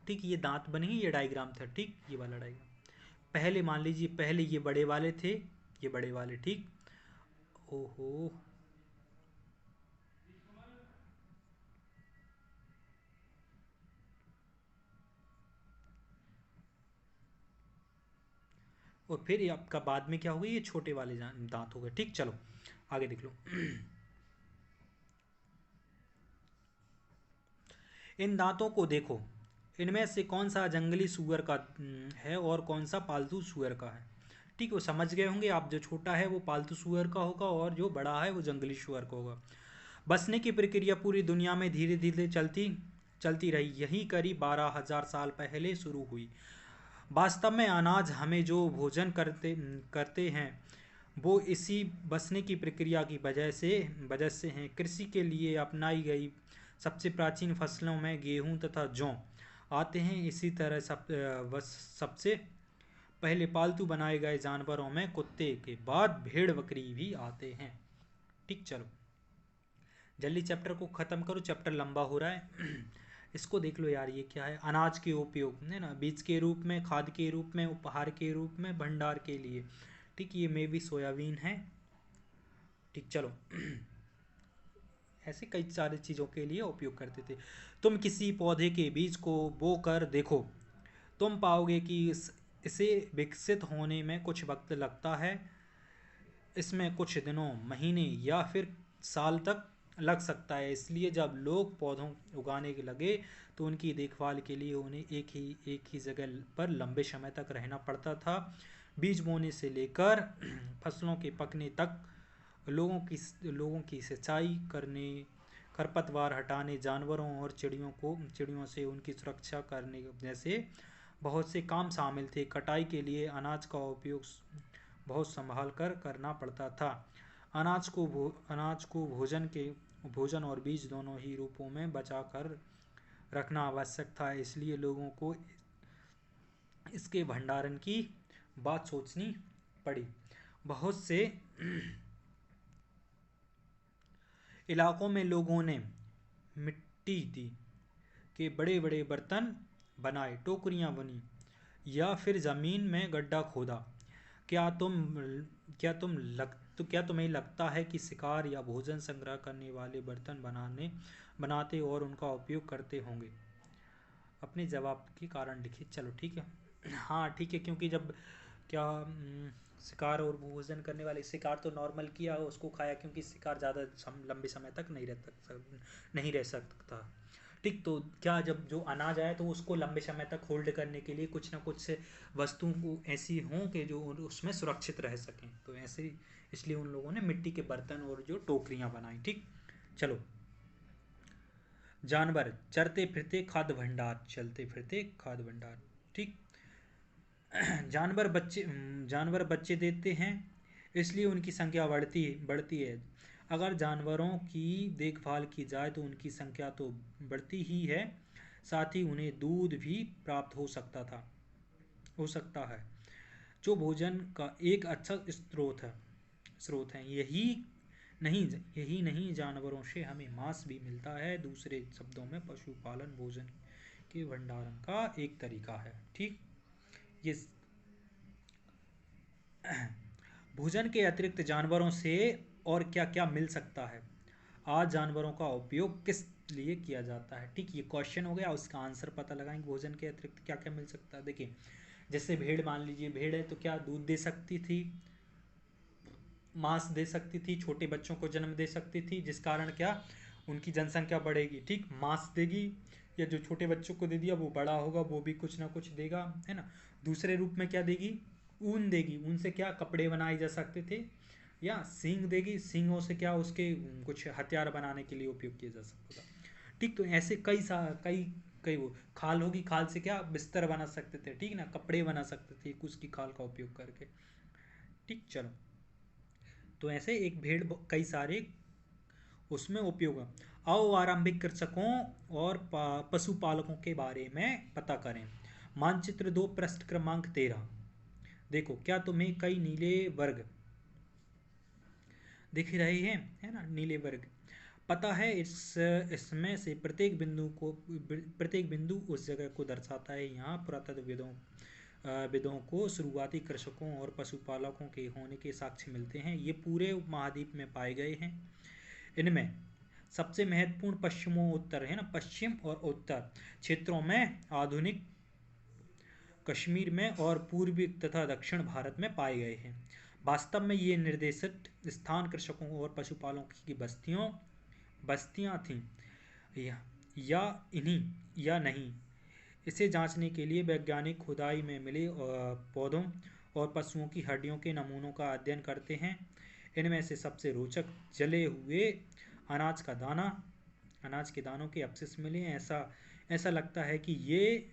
ठीक, ये दांत बने, ये डायग्राम था। ठीक, ये वाला डायग्राम पहले मान लीजिए, पहले ये बड़े वाले थे, ये बड़े वाले। ठीक, ओहो, और फिर आपका बाद में क्या हो गया, ये छोटे वाले दांत हो गए। ठीक, चलो आगे देख लो। इन दांतों को देखो, इनमें से कौन सा जंगली सूअर का है और कौन सा पालतू सूअर का है। ठीक, वो समझ गए होंगे आप, जो छोटा है वो पालतू सूअर का होगा और जो बड़ा है वो जंगली सूअर का होगा। बसने की प्रक्रिया पूरी दुनिया में धीरे धीरे चलती रही। यही करीब 12,000 साल पहले शुरू हुई। वास्तव में अनाज हमें जो भोजन करते करते हैं वो इसी बसने की प्रक्रिया की वजह से हैं। कृषि के लिए अपनाई गई सबसे प्राचीन फसलों में गेहूं तथा जौ आते हैं। इसी तरह सबसे पहले पालतू बनाए गए जानवरों में कुत्ते के बाद भेड़ बकरी भी आते हैं। ठीक, चलो जल्दी चैप्टर को ख़त्म करो, चैप्टर लंबा हो रहा है। इसको देख लो यार, ये क्या है? अनाज के उपयोग है ना, बीज के रूप में, खाद के रूप में, उपहार के रूप में, भंडार के लिए। ठीक, ये में भी सोयाबीन है। ठीक, चलो ऐसे कई सारी चीज़ों के लिए उपयोग करते थे। तुम किसी पौधे के बीज को बो कर देखो, तुम पाओगे कि इसे विकसित होने में कुछ वक्त लगता है। इसमें कुछ दिनों, महीने या फिर साल तक लग सकता है। इसलिए जब लोग पौधों उगाने के लगे तो उनकी देखभाल के लिए उन्हें एक ही जगह पर लंबे समय तक रहना पड़ता था। बीज बोने से लेकर फसलों के पकने तक लोगों की सिंचाई करने, खरपतवार हटाने, जानवरों और चिड़ियों से उनकी सुरक्षा करने जैसे बहुत से काम शामिल थे। कटाई के लिए अनाज का उपयोग बहुत संभाल कर करना पड़ता था। अनाज को भोजन और बीज दोनों ही रूपों में बचा कर रखना आवश्यक था। इसलिए लोगों को इसके भंडारण की बात सोचनी पड़ी। बहुत से इलाकों में लोगों ने मिट्टी के बड़े बड़े बर्तन बनाए, टोकरियां बनी या फिर जमीन में गड्ढा खोदा। क्या तुम क्या तुम्हें लगता है कि शिकार या भोजन संग्रह करने वाले बर्तन बनाते और उनका उपयोग करते होंगे? अपने जवाब के कारण लिखिए। चलो ठीक है। हाँ ठीक है, क्योंकि जब क्या शिकार और भोजन करने वाले, शिकार तो नॉर्मल किया, उसको खाया, क्योंकि शिकार ज़्यादा लंबे समय तक नहीं रह सकता। ठीक, तो क्या जब जो अनाज आया तो उसको लंबे समय तक होल्ड करने के लिए कुछ ना कुछ वस्तु ऐसी हों कि जो उसमें सुरक्षित रह सकें, तो ऐसे इसलिए उन लोगों ने मिट्टी के बर्तन और जो टोकरियां बनाई। ठीक, चलो जानवर चलते फिरते खाद्य भंडार। ठीक, जानवर बच्चे देते हैं, इसलिए उनकी संख्या बढ़ती है। अगर जानवरों की देखभाल की जाए तो उनकी संख्या तो बढ़ती ही है, साथ ही उन्हें दूध भी प्राप्त हो सकता है, जो भोजन का एक अच्छा स्रोत है। यही नहीं, जानवरों से हमें मांस भी मिलता है। दूसरे शब्दों में पशुपालन भोजन के भंडारण का एक तरीका है। ठीक, ये भोजन के अतिरिक्त जानवरों से और क्या क्या मिल सकता है? आज जानवरों का उपयोग किस लिए किया जाता है? ठीक, ये क्वेश्चन हो गया, उसका आंसर पता लगाएंगे। भोजन के अतिरिक्त क्या क्या मिल सकता है? देखिए, जैसे भेड़, मान लीजिए भेड़ है तो क्या दूध दे सकती थी, मांस दे सकती थी, छोटे बच्चों को जन्म दे सकती थी, जिस कारण क्या उनकी जनसंख्या बढ़ेगी। ठीक, मांस देगी, या जो छोटे बच्चों को दे दिया वो बड़ा होगा, वो भी कुछ ना कुछ देगा, है ना। दूसरे रूप में क्या देगी? ऊन देगी, ऊन से क्या कपड़े बनाए जा सकते थे। या सींग देगी, सींगों से क्या उसके कुछ हथियार बनाने के लिए उपयोग किया जा सकता था। ठीक, तो ऐसे कई कई वो खाल होगी, खाल से क्या बिस्तर बना सकते थे, ठीक ना, कपड़े बना सकते थे उसकी खाल का उपयोग करके। ठीक, चलो, तो ऐसे एक भेड़ कई सारे उसमें उपयोग है। आओ आरंभिक कृषकों और पशुपालकों के बारे में पता करें। मानचित्र 2 पृष्ठ क्रमांक 13। देखो, क्या तुम्हें कई नीले वर्ग दिख रहे हैं, है ना, नीले वर्ग। पता है इसमें से प्रत्येक बिंदु उस जगह को दर्शाता है। यहाँ पुरातत्व विदों को शुरुआती कृषकों और पशुपालकों के होने के साक्ष्य मिलते हैं। ये पूरे उपमहाद्वीप में पाए गए हैं। इनमें सबसे महत्वपूर्ण पश्चिम और उत्तर क्षेत्रों में, आधुनिक कश्मीर में और पूर्वी तथा दक्षिण भारत में पाए गए हैं। वास्तव में ये निर्देशित स्थान कृषकों और पशुपालकों की बस्तियां थीं या नहीं, इसे जांचने के लिए वैज्ञानिक खुदाई में मिले पौधों और पशुओं की हड्डियों के नमूनों का अध्ययन करते हैं। इनमें से सबसे रोचक जले हुए अनाज के दानों के अवशेष मिले हैं। ऐसा लगता है कि ये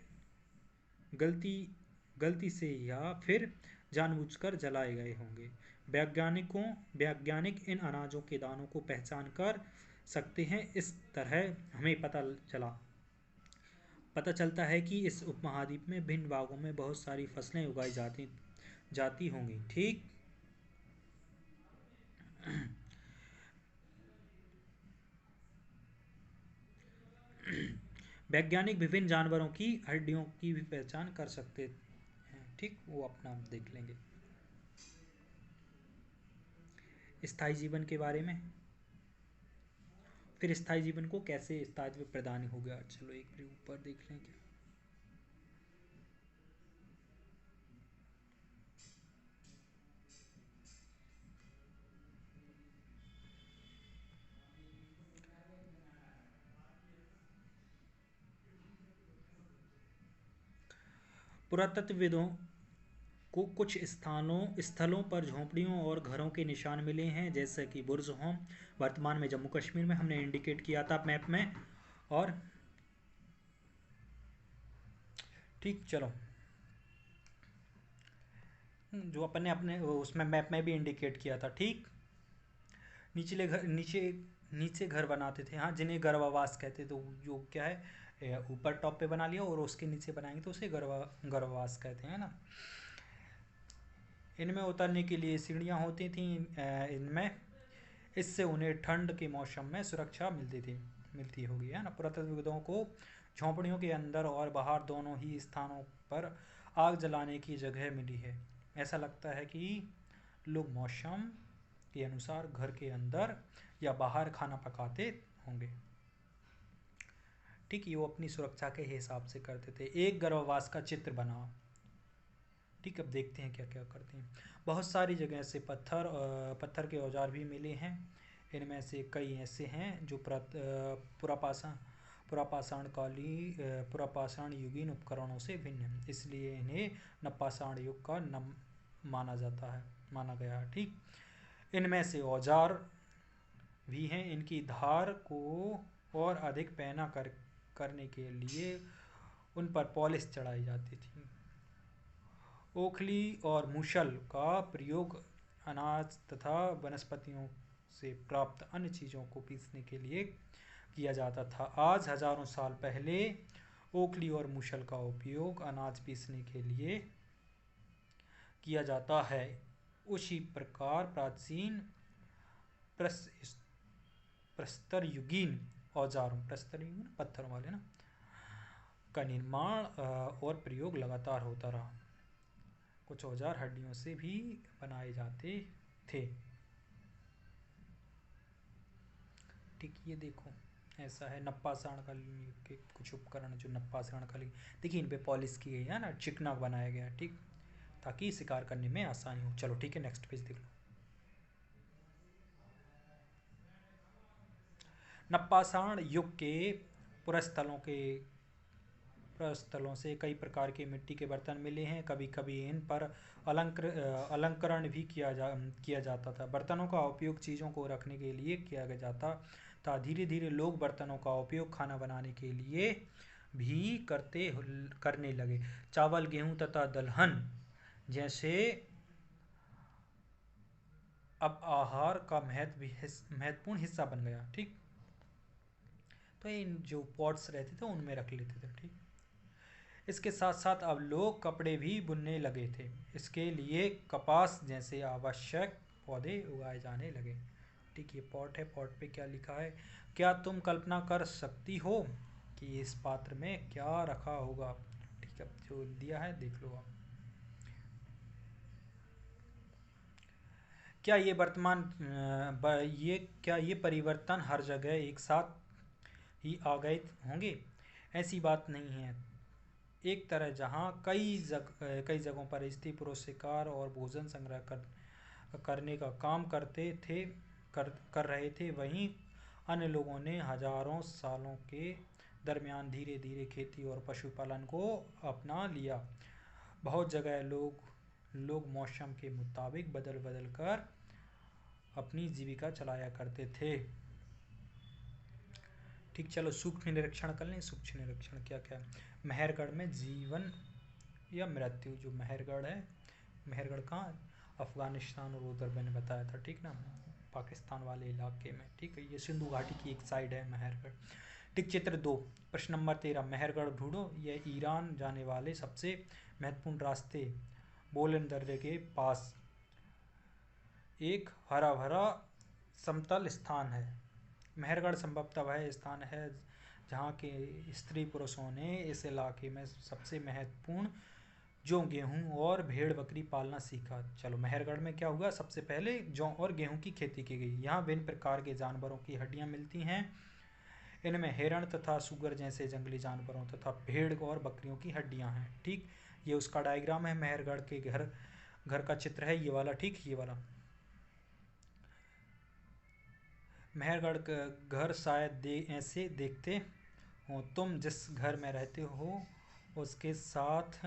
गलती गलती से या फिर जानबूझकर जलाए गए होंगे। वैज्ञानिक इन अनाजों के दानों को पहचान कर सकते हैं। इस तरह हमें पता चलता है कि इस उपमहाद्वीप में भिन्न भागों में बहुत सारी फसलें उगाई जाती होंगी। ठीक। वैज्ञानिक विभिन्न जानवरों की हड्डियों की भी पहचान कर सकते हैं। ठीक, वो अपना देख लेंगे। स्थायी जीवन के बारे में, फिर स्थायी जीवन को कैसे स्थायित्व प्रदान होगा, चलो एक बार ऊपर देख लेंगे। पुरातत्वविदों को कुछ स्थलों पर झोंपड़ियों और घरों के निशान मिले हैं, जैसे कि बुर्ज होम, वर्तमान में जम्मू कश्मीर में हमने इंडिकेट किया था मैप में। और ठीक, चलो जो अपन ने अपने उसमें मैप में भी इंडिकेट किया था। ठीक, नीचे घर बनाते थे, हाँ, जिन्हें गर्भावास कहते। तो जो क्या है, ऊपर टॉप पे बना लिया और उसके नीचे बनाएंगे तो उसे गर्भावास कहते हैं ना। इनमें उतरने के लिए सीढ़ियाँ होती थी इनमें, इससे उन्हें ठंड के मौसम में सुरक्षा मिलती होगी, है ना। पुरातत्वविदों को झोंपड़ियों के अंदर और बाहर दोनों ही स्थानों पर आग जलाने की जगह मिली है। ऐसा लगता है कि लोग मौसम के अनुसार घर के अंदर या बाहर खाना पकाते होंगे। ठीक, ये वो अपनी सुरक्षा के हिसाब से करते थे। एक गर्भवास का चित्र बनाओ। ठीक, अब देखते हैं क्या क्या करते हैं। बहुत सारी जगह से पत्थर के औजार भी मिले हैं। इनमें से कई ऐसे हैं जो पुरापाषाण युगीन उपकरणों से भिन्न हैं, इसलिए इन्हें नवपाषाण युग का माना गया है। ठीक, इनमें से औजार भी हैं। इनकी धार को और अधिक पैना करने के लिए उन पर पॉलिश चढ़ाई जाती थी। ओखली और मूसल का प्रयोग अनाज तथा वनस्पतियों से प्राप्त अन्य चीज़ों को पीसने के लिए किया जाता था। आज हजारों साल पहले ओखली और मूसल का उपयोग अनाज पीसने के लिए किया जाता है। उसी प्रकार प्राचीन प्रस्तरयुगीन औजारों, पत्थरों वाले ना, का निर्माण और प्रयोग लगातार होता रहा। कुछ औजार हड्डियों से भी बनाए जाते थे। ठीक, ये देखो ऐसा है। नवपाषाण काल के कुछ उपकरण जो नवपाषाण काल, देखिए इन पे पॉलिश की गई है ना, चिकना बनाया गया है। ठीक, ताकि शिकार करने में आसानी हो। चलो ठीक है, नेक्स्ट पेज देख लो। नवपाषाण युग के पुरस्थलों से कई प्रकार के मिट्टी के बर्तन मिले हैं। कभी कभी इन पर अलंकरण भी किया जाता था। बर्तनों का उपयोग चीज़ों को रखने के लिए किया जाता था। धीरे धीरे लोग बर्तनों का उपयोग खाना बनाने के लिए भी करने लगे। चावल, गेहूं तथा दलहन जैसे अब आहार का महत्वपूर्ण हिस्सा बन गया। ठीक, तो इन जो पॉट्स रहते थे उनमें रख लेते थे। ठीक, इसके साथ साथ अब लोग कपड़े भी बुनने लगे थे। इसके लिए कपास जैसे आवश्यक पौधे उगाए जाने लगे। ठीक, ये पॉट है। पॉट पे क्या लिखा है? क्या तुम कल्पना कर सकती हो कि इस पात्र में क्या रखा होगा? ठीक है, जो दिया है देख लो आप। क्या ये परिवर्तन हर जगह एक साथ ही आ गए होंगे? ऐसी बात नहीं है। एक तरह जहाँ कई जगहों पर स्त्री पुरुष शिकार और भोजन संग्रह करने का काम कर रहे थे, वहीं अन्य लोगों ने हजारों सालों के दरमियान धीरे धीरे खेती और पशुपालन को अपना लिया। बहुत जगह लोग मौसम के मुताबिक बदल कर अपनी जीविका चलाया करते थे। ठीक, चलो सूक्ष्म निरीक्षण कर लें। सूक्ष्म निरीक्षण क्या क्या है? मेहरगढ़ में जीवन या मृत्यु। जो मेहरगढ़ है, मेहरगढ़ कहाँ, अफगानिस्तान और उधर मैंने बताया था, ठीक ना, पाकिस्तान वाले इलाके में, ठीक है। ये सिंधु घाटी की एक साइड है मेहरगढ़, ठीक। चित्र 2, प्रश्न नंबर 13, मेहरगढ़ ढूंढो। यह ईरान जाने वाले सबसे महत्वपूर्ण रास्ते बोलन दर्रे के पास एक हरा भरा समतल स्थान है। मेहरगढ़ संभवतः वह स्थान है जहाँ के स्त्री पुरुषों ने इस इलाके में सबसे महत्वपूर्ण जौ, गेहूं और भेड़ बकरी पालना सीखा। चलो, मेहरगढ़ में क्या हुआ, सबसे पहले जौ और गेहूं की खेती की गई। यहाँ विभिन्न प्रकार के जानवरों की हड्डियां मिलती हैं। इनमें हिरण तथा सुगर जैसे जंगली जानवरों तथा भेड़ और बकरियों की हड्डियां हैं, ठीक। ये उसका डायग्राम है, मेहरगढ़ के घर का चित्र है ये वाला, ठीक। ये वाला मेहरगढ़ का घर शायद ऐसे देखते हो। तुम जिस घर में रहते हो उसके साथ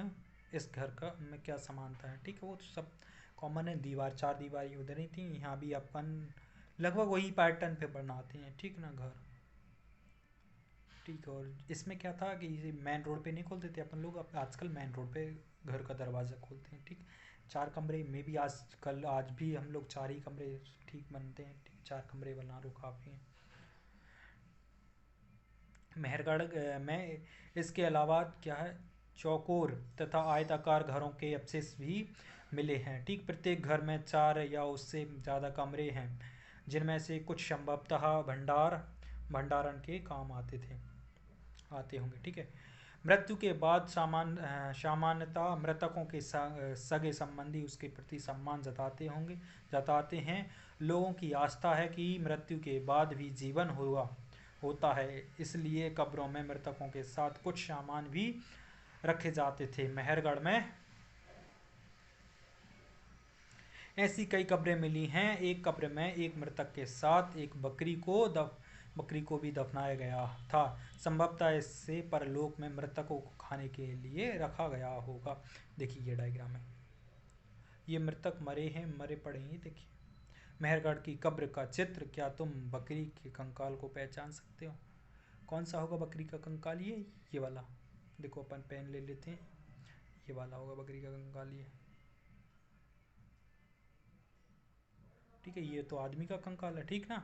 इस घर का में क्या समानता है, ठीक है। वो तो सब कॉमन है, दीवार, चार दीवारी उधर ही थी, यहाँ भी अपन लगभग वही पैटर्न पे बनाते हैं, ठीक ना, घर, ठीक है। और इसमें क्या था कि मेन रोड पे नहीं खोलते थे अपन लोग, अब आजकल मेन रोड पे घर का दरवाज़ा खोलते हैं, ठीक। चार कमरे में भी आजकल, आज भी हम लोग चार ही कमरे ठीक बनते हैं, ठीक। चार कमरे बना लो, काफ़ी हैं। मेहरगढ़ में इसके अलावा क्या है, चौकोर तथा आयताकार घरों के अवशेष भी मिले हैं, ठीक। प्रत्येक घर में चार या उससे ज़्यादा कमरे हैं, जिनमें से कुछ संभवतः भंडारण के काम आते होंगे, ठीक है। मृत्यु के बाद सामान्यतः मृतकों के सगे संबंधी उसके प्रति सम्मान जताते हैं। लोगों की आस्था है कि मृत्यु के बाद भी जीवन होता है, इसलिए कब्रों में मृतकों के साथ कुछ सामान भी रखे जाते थे। मेहरगढ़ में ऐसी कई कब्रें मिली हैं। एक कब्र में एक मृतक के साथ एक बकरी को भी दफनाया गया था। संभवतः इससे परलोक में मृतकों को खाने के लिए रखा गया होगा। देखिए ये डायग्राम है, ये मृतक मरे पड़े हैं, देखिए मेहरगढ़ की कब्र का चित्र। क्या तुम बकरी के कंकाल को पहचान सकते हो? कौन सा होगा बकरी का कंकाल? ये वाला, देखो अपन पेन ले लेते हैं, ये वाला होगा बकरी का कंकाल, ये, ठीक है। ये तो आदमी का कंकाल है, ठीक ना।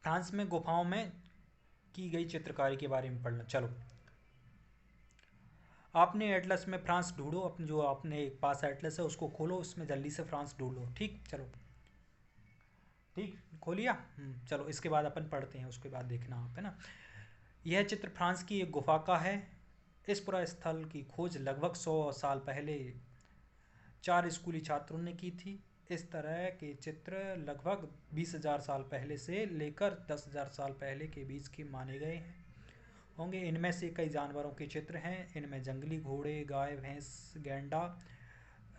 फ्रांस में गुफाओं में की गई चित्रकारी के बारे में पढ़ना। चलो, आपने एटलस में फ्रांस ढूंढो, अपने जो आपने पास एटलस है उसको खोलो, उसमें जल्दी से फ्रांस ढूंढो, ठीक। चलो, ठीक, खोलिया। चलो, इसके बाद अपन पढ़ते हैं, उसके बाद देखना आप, है ना। यह चित्र फ्रांस की एक गुफा का है। इस पुरा स्थल की खोज लगभग 100 साल पहले 4 स्कूली छात्रों ने की थी। इस तरह के चित्र लगभग 20,000 साल पहले से लेकर 10,000 साल पहले के बीच के माने गए हैं होंगे। इनमें से कई जानवरों के चित्र हैं। इनमें जंगली घोड़े, गाय, भैंस, गैंडा,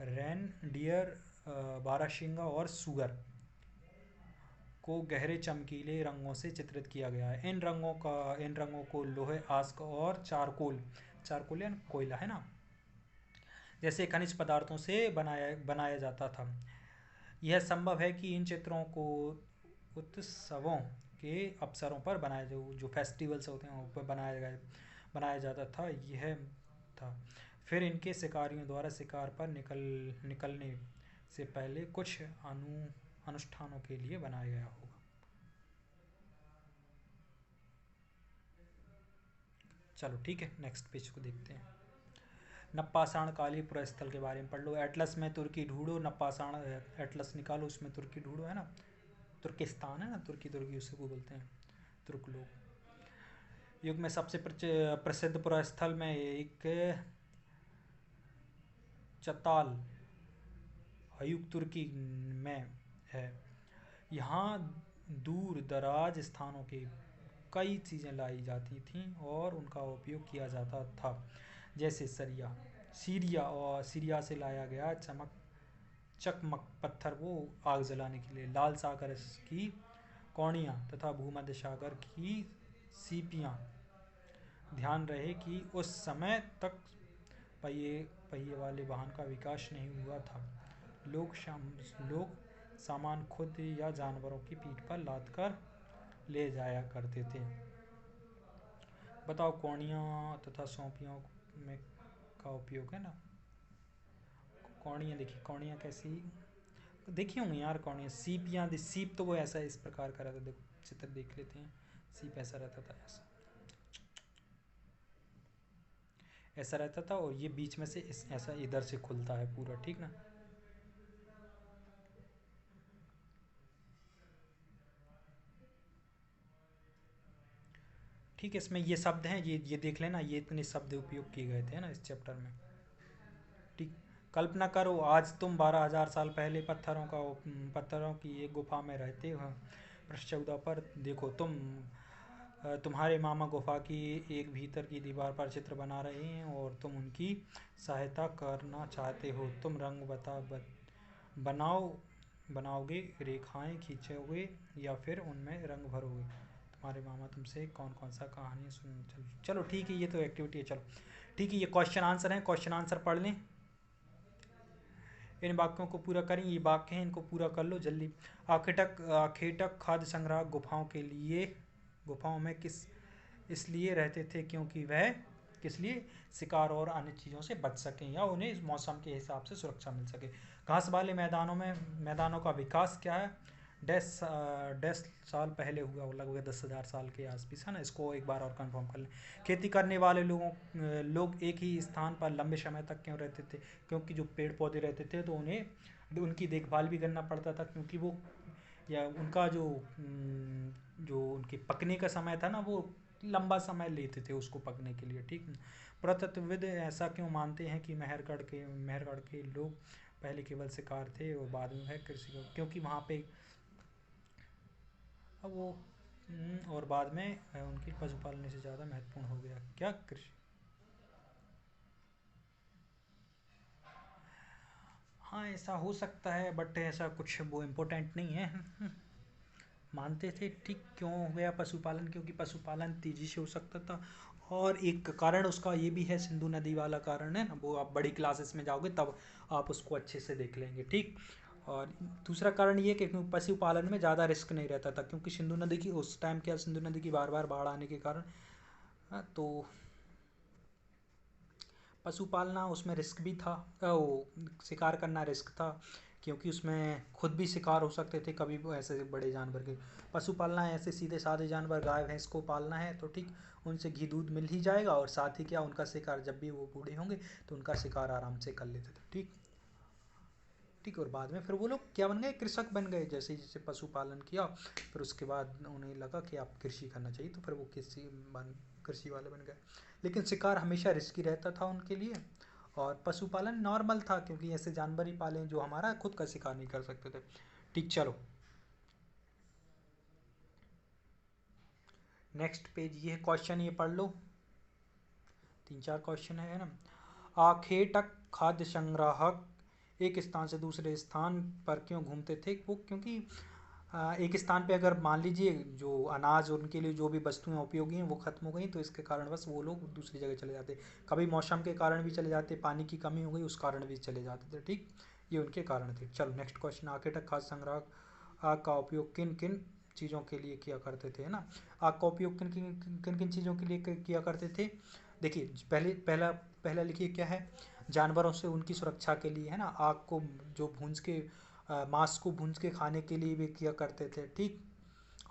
रैन, डियर, बारहसिंगा और सुअर को गहरे चमकीले रंगों से चित्रित किया गया है। इन रंगों को लोहे, आस्क और चारकोल या कोयला, है ना, जैसे खनिज पदार्थों से बनाया जाता था। यह संभव है कि इन चित्रों को उत्सवों के अवसरों पर जो फेस्टिवल्स होते हैं उन पर बनाया जाता था, यह था। फिर इनके शिकारियों द्वारा शिकार पर निकलने से पहले कुछ अनुष्ठानों के लिए बनाया गया होगा। चलो, ठीक है, नेक्स्ट पेज को देखते हैं। नप्पासाण काली पुरस्थल के बारे में पढ़ लो। एटलस में तुर्की ढूंढो, नप्पासाण एटलस निकालो, उसमें तुर्की ढूंढो, है ना। तुर्किस्तान है ना, तुर्की उसे को बोलते हैं तुर्क लोग। युग में सबसे प्रसिद्ध पुरस्थल में एक चताल हयूक तुर्की में है। यहाँ दूर दराज स्थानों के कई चीज़ें लाई जाती थीं और उनका उपयोग किया जाता था, जैसे सीरिया से लाया गया चकमक पत्थर, वो आग जलाने के लिए, लाल सागर की कौड़ियाँ तथा भूमध्य सागर की सीपियाँ। ध्यान रहे कि उस समय तक पहिए वाले वाहन का विकास नहीं हुआ था। लोग सामान खुद या जानवरों की पीठ पर लाद कर ले जाया करते थे। बताओ कौड़ियों तथा सौंपियों में का उपयोग है ना। कौड़ियाँ देखिए, कौड़ियाँ कैसी देखी होंगी यार कौड़ियाँ। सीप या सीप तो वो ऐसा इस प्रकार का रहता, देखो चित्र देख लेते हैं। सीप ऐसा रहता था, ऐसा रहता था, और ये बीच में से ऐसा इधर से खुलता है पूरा, ठीक ना। ठीक है, इसमें ये शब्द हैं, ये देख लेना, ये इतने शब्द उपयोग किए गए थे ना इस चैप्टर में। ठीक, कल्पना करो आज तुम 12,000 साल पहले पत्थरों की एक गुफा में रहते हो। पृष्ठ 14 पर देखो, तुम्हारे मामा गुफा की एक भीतर की दीवार पर चित्र बना रहे हैं और तुम उनकी सहायता करना चाहते हो। तुम रंग बनाओगे, रेखाएं खींचोगे या फिर उनमें रंग भरोगे। तुम्हारे मामा तुमसे कौन कौन सा कहानी सुन। चलो ठीक है, ये तो एक्टिविटी है। चलो ठीक है, ये क्वेश्चन आंसर है, क्वेश्चन आंसर पढ़ लें। इन वाक्यों को पूरा करें, ये वाक्य हैं, इनको पूरा कर लो जल्दी। आखेटक खाद्य संग्रह गुफाओं में इसलिए रहते थे क्योंकि वह किस लिए, शिकार और अन्य चीज़ों से बच सकें या उन्हें इस मौसम के हिसाब से सुरक्षा मिल सके। घास वाले मैदानों का विकास क्या है, 10 साल पहले हुआ, लगभग 10,000 साल के आसपास है ना। इसको एक बार और कंफर्म कर लें। खेती करने वाले लोग एक ही स्थान पर लंबे समय तक क्यों रहते थे, क्योंकि जो पेड़ पौधे रहते थे तो उन्हें उनकी देखभाल भी करना पड़ता था, क्योंकि वो या उनका जो उनके पकने का समय था ना, वो लंबा समय लेते थे उसको पकने के लिए, ठीक। पुरातत्वविद ऐसा क्यों मानते हैं कि मेहरगढ़ के लोग पहले केवल शिकार थे और बाद में है कृषि, क्योंकि वहाँ पे अब वो और बाद में उनकी पशुपालन से ज़्यादा महत्वपूर्ण हो गया क्या, कृषि। हाँ ऐसा हो सकता है, बट ऐसा कुछ वो इम्पोर्टेंट नहीं है। मानते थे, ठीक। क्यों हो गया पशुपालन, क्योंकि पशुपालन तेजी से हो सकता था, और एक कारण उसका ये भी है, सिंधु नदी वाला कारण है ना, वो आप बड़ी क्लासेस में जाओगे तब आप उसको अच्छे से देख लेंगे, ठीक। और दूसरा कारण ये कि पशुपालन में ज़्यादा रिस्क नहीं रहता था, क्योंकि सिंधु नदी की उस टाइम क्या, सिंधु नदी की बार बार बाढ़ आने के कारण तो पशुपालना उसमें रिस्क भी था, वो शिकार करना रिस्क था, क्योंकि उसमें खुद भी शिकार हो सकते थे कभी वो ऐसे बड़े जानवर के। पशुपालना ऐसे सीधे साधे जानवर, गाय भैंस को पालना है तो ठीक, उनसे घी दूध मिल ही जाएगा, और साथ ही क्या उनका शिकार, जब भी वो बूढ़े होंगे तो उनका शिकार आराम से कर लेते थे, ठीक। ठीक, और बाद में फिर वो लोग क्या बन गए, कृषक बन गए। जैसे जैसे पशुपालन किया, फिर उसके बाद उन्हें लगा कि आप कृषि करना चाहिए, तो फिर वो कृषि वाले बन गए। लेकिन शिकार हमेशा रिस्की रहता था उनके लिए, और पशुपालन नॉर्मल था, क्योंकि ऐसे जानवर ही पालें जो हमारा खुद का शिकार नहीं कर सकते थे, ठीक। चलो नेक्स्ट पेज, ये क्वेश्चन ये पढ़ लो, 3-4 क्वेश्चन है ना। आखेटक खाद्य संग्राहक एक स्थान से दूसरे स्थान पर क्यों घूमते थे, वो क्योंकि एक स्थान पे अगर मान लीजिए जो अनाज उनके लिए जो भी वस्तुएं उपयोगी हैं वो खत्म हो गई, तो इसके कारण बस वो लोग दूसरी जगह चले जाते। कभी मौसम के कारण भी चले जाते, पानी की कमी हो गई उस कारण भी चले जाते थे, ठीक। ये उनके कारण थे। चलो नेक्स्ट क्वेश्चन, आखेटक खाद्य संग्रह आग का उपयोग किन किन चीज़ों के लिए किया करते थे, है ना। आग का उपयोग किन किन चीज़ों के लिए किया करते थे। देखिए पहला लिखिए क्या है, जानवरों से उनकी सुरक्षा के लिए, है ना। आग को जो भूंज के मांस को भूंज के खाने के लिए भी किया करते थे, ठीक।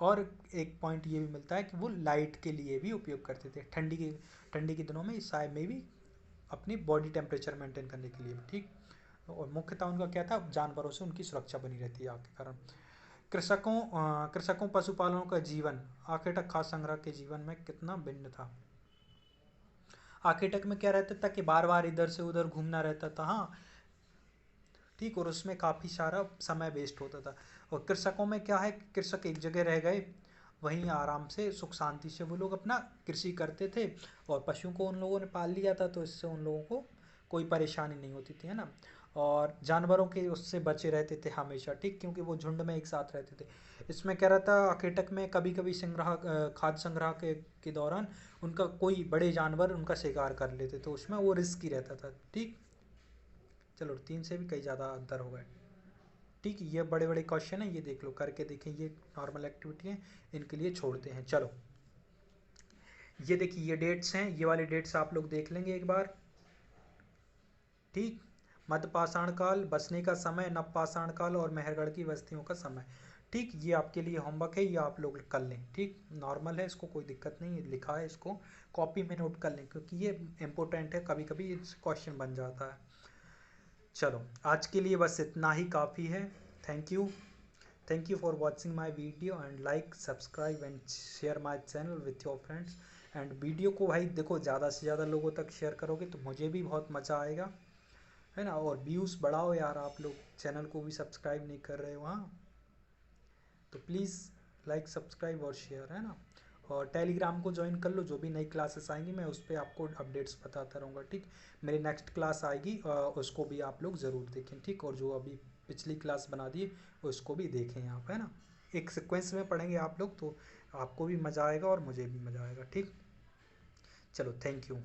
और एक पॉइंट ये भी मिलता है कि वो लाइट के लिए भी उपयोग करते थे, ठंडी के दिनों में साय में भी अपनी बॉडी टेम्परेचर मेंटेन करने के लिए भी, ठीक। और मुख्यतः उनका क्या था, जानवरों से उनकी सुरक्षा बनी रहती है आग के कारण। कृषकों पशुपालकों का जीवन आखेटक खाद्य संग्रह के जीवन में कितना भिन्न था। आखेटक में क्या रहता था कि बार बार इधर से उधर घूमना रहता था, हाँ ठीक, और उसमें काफ़ी सारा समय वेस्ट होता था। और कृषकों में क्या है, कृषक एक जगह रह गए, वहीं आराम से सुख शांति से वो लोग अपना कृषि करते थे, और पशुओं को उन लोगों ने पाल लिया था, तो इससे उन लोगों को कोई परेशानी नहीं होती थी, है ना। और जानवरों के उससे बचे रहते थे हमेशा, ठीक, क्योंकि वो झुंड में एक साथ रहते थे। इसमें क्या रहता, अकेटक में कभी कभी खाद्य संग्रह के दौरान उनका कोई बड़े जानवर उनका शिकार कर लेते, तो उसमें वो रिस्क ही रहता था, ठीक। चलो 3 से भी कई ज़्यादा अंतर हो गए। ठीक, ये बड़े बड़े क्वेश्चन है, ये देख लो करके देखें, ये नॉर्मल एक्टिविटी है, इनके लिए छोड़ते हैं। चलो ये देखिए ये डेट्स हैं, ये वाले डेट्स आप लोग देख लेंगे एक बार। ठीक, मध्य पाषाण काल, बसने का समय, नव पाषाण काल और मेहरगढ़ की बस्तियों का समय। ठीक, ये आपके लिए होमवर्क है, ये आप लोग कर लें। ठीक, नॉर्मल है, इसको कोई दिक्कत नहीं है, लिखा है, इसको कॉपी में नोट कर लें क्योंकि ये इम्पोर्टेंट है, कभी कभी क्वेश्चन बन जाता है। चलो आज के लिए बस इतना ही काफ़ी है। Thank you for watching my video and like subscribe and share my channel with your friends. And video को भाई देखो ज़्यादा से ज़्यादा लोगों तक शेयर करोगे तो मुझे भी बहुत मज़ा आएगा, है ना। और व्यूज़ बढ़ाओ यार, आप लोग चैनल को भी सब्सक्राइब नहीं कर रहे हो, हाँ, तो प्लीज़ लाइक सब्सक्राइब और शेयर, है ना। और टेलीग्राम को ज्वाइन कर लो, जो भी नई क्लासेस आएंगी मैं उस पर आपको अपडेट्स बताता रहूँगा। ठीक, मेरी नेक्स्ट क्लास आएगी, उसको भी आप लोग ज़रूर देखें। ठीक, और जो अभी पिछली क्लास बना दी उसको भी देखें आप, है ना। एक सीक्वेंस में पढ़ेंगे आप लोग तो आपको भी मज़ा आएगा और मुझे भी मज़ा आएगा। ठीक, चलो थैंक यू।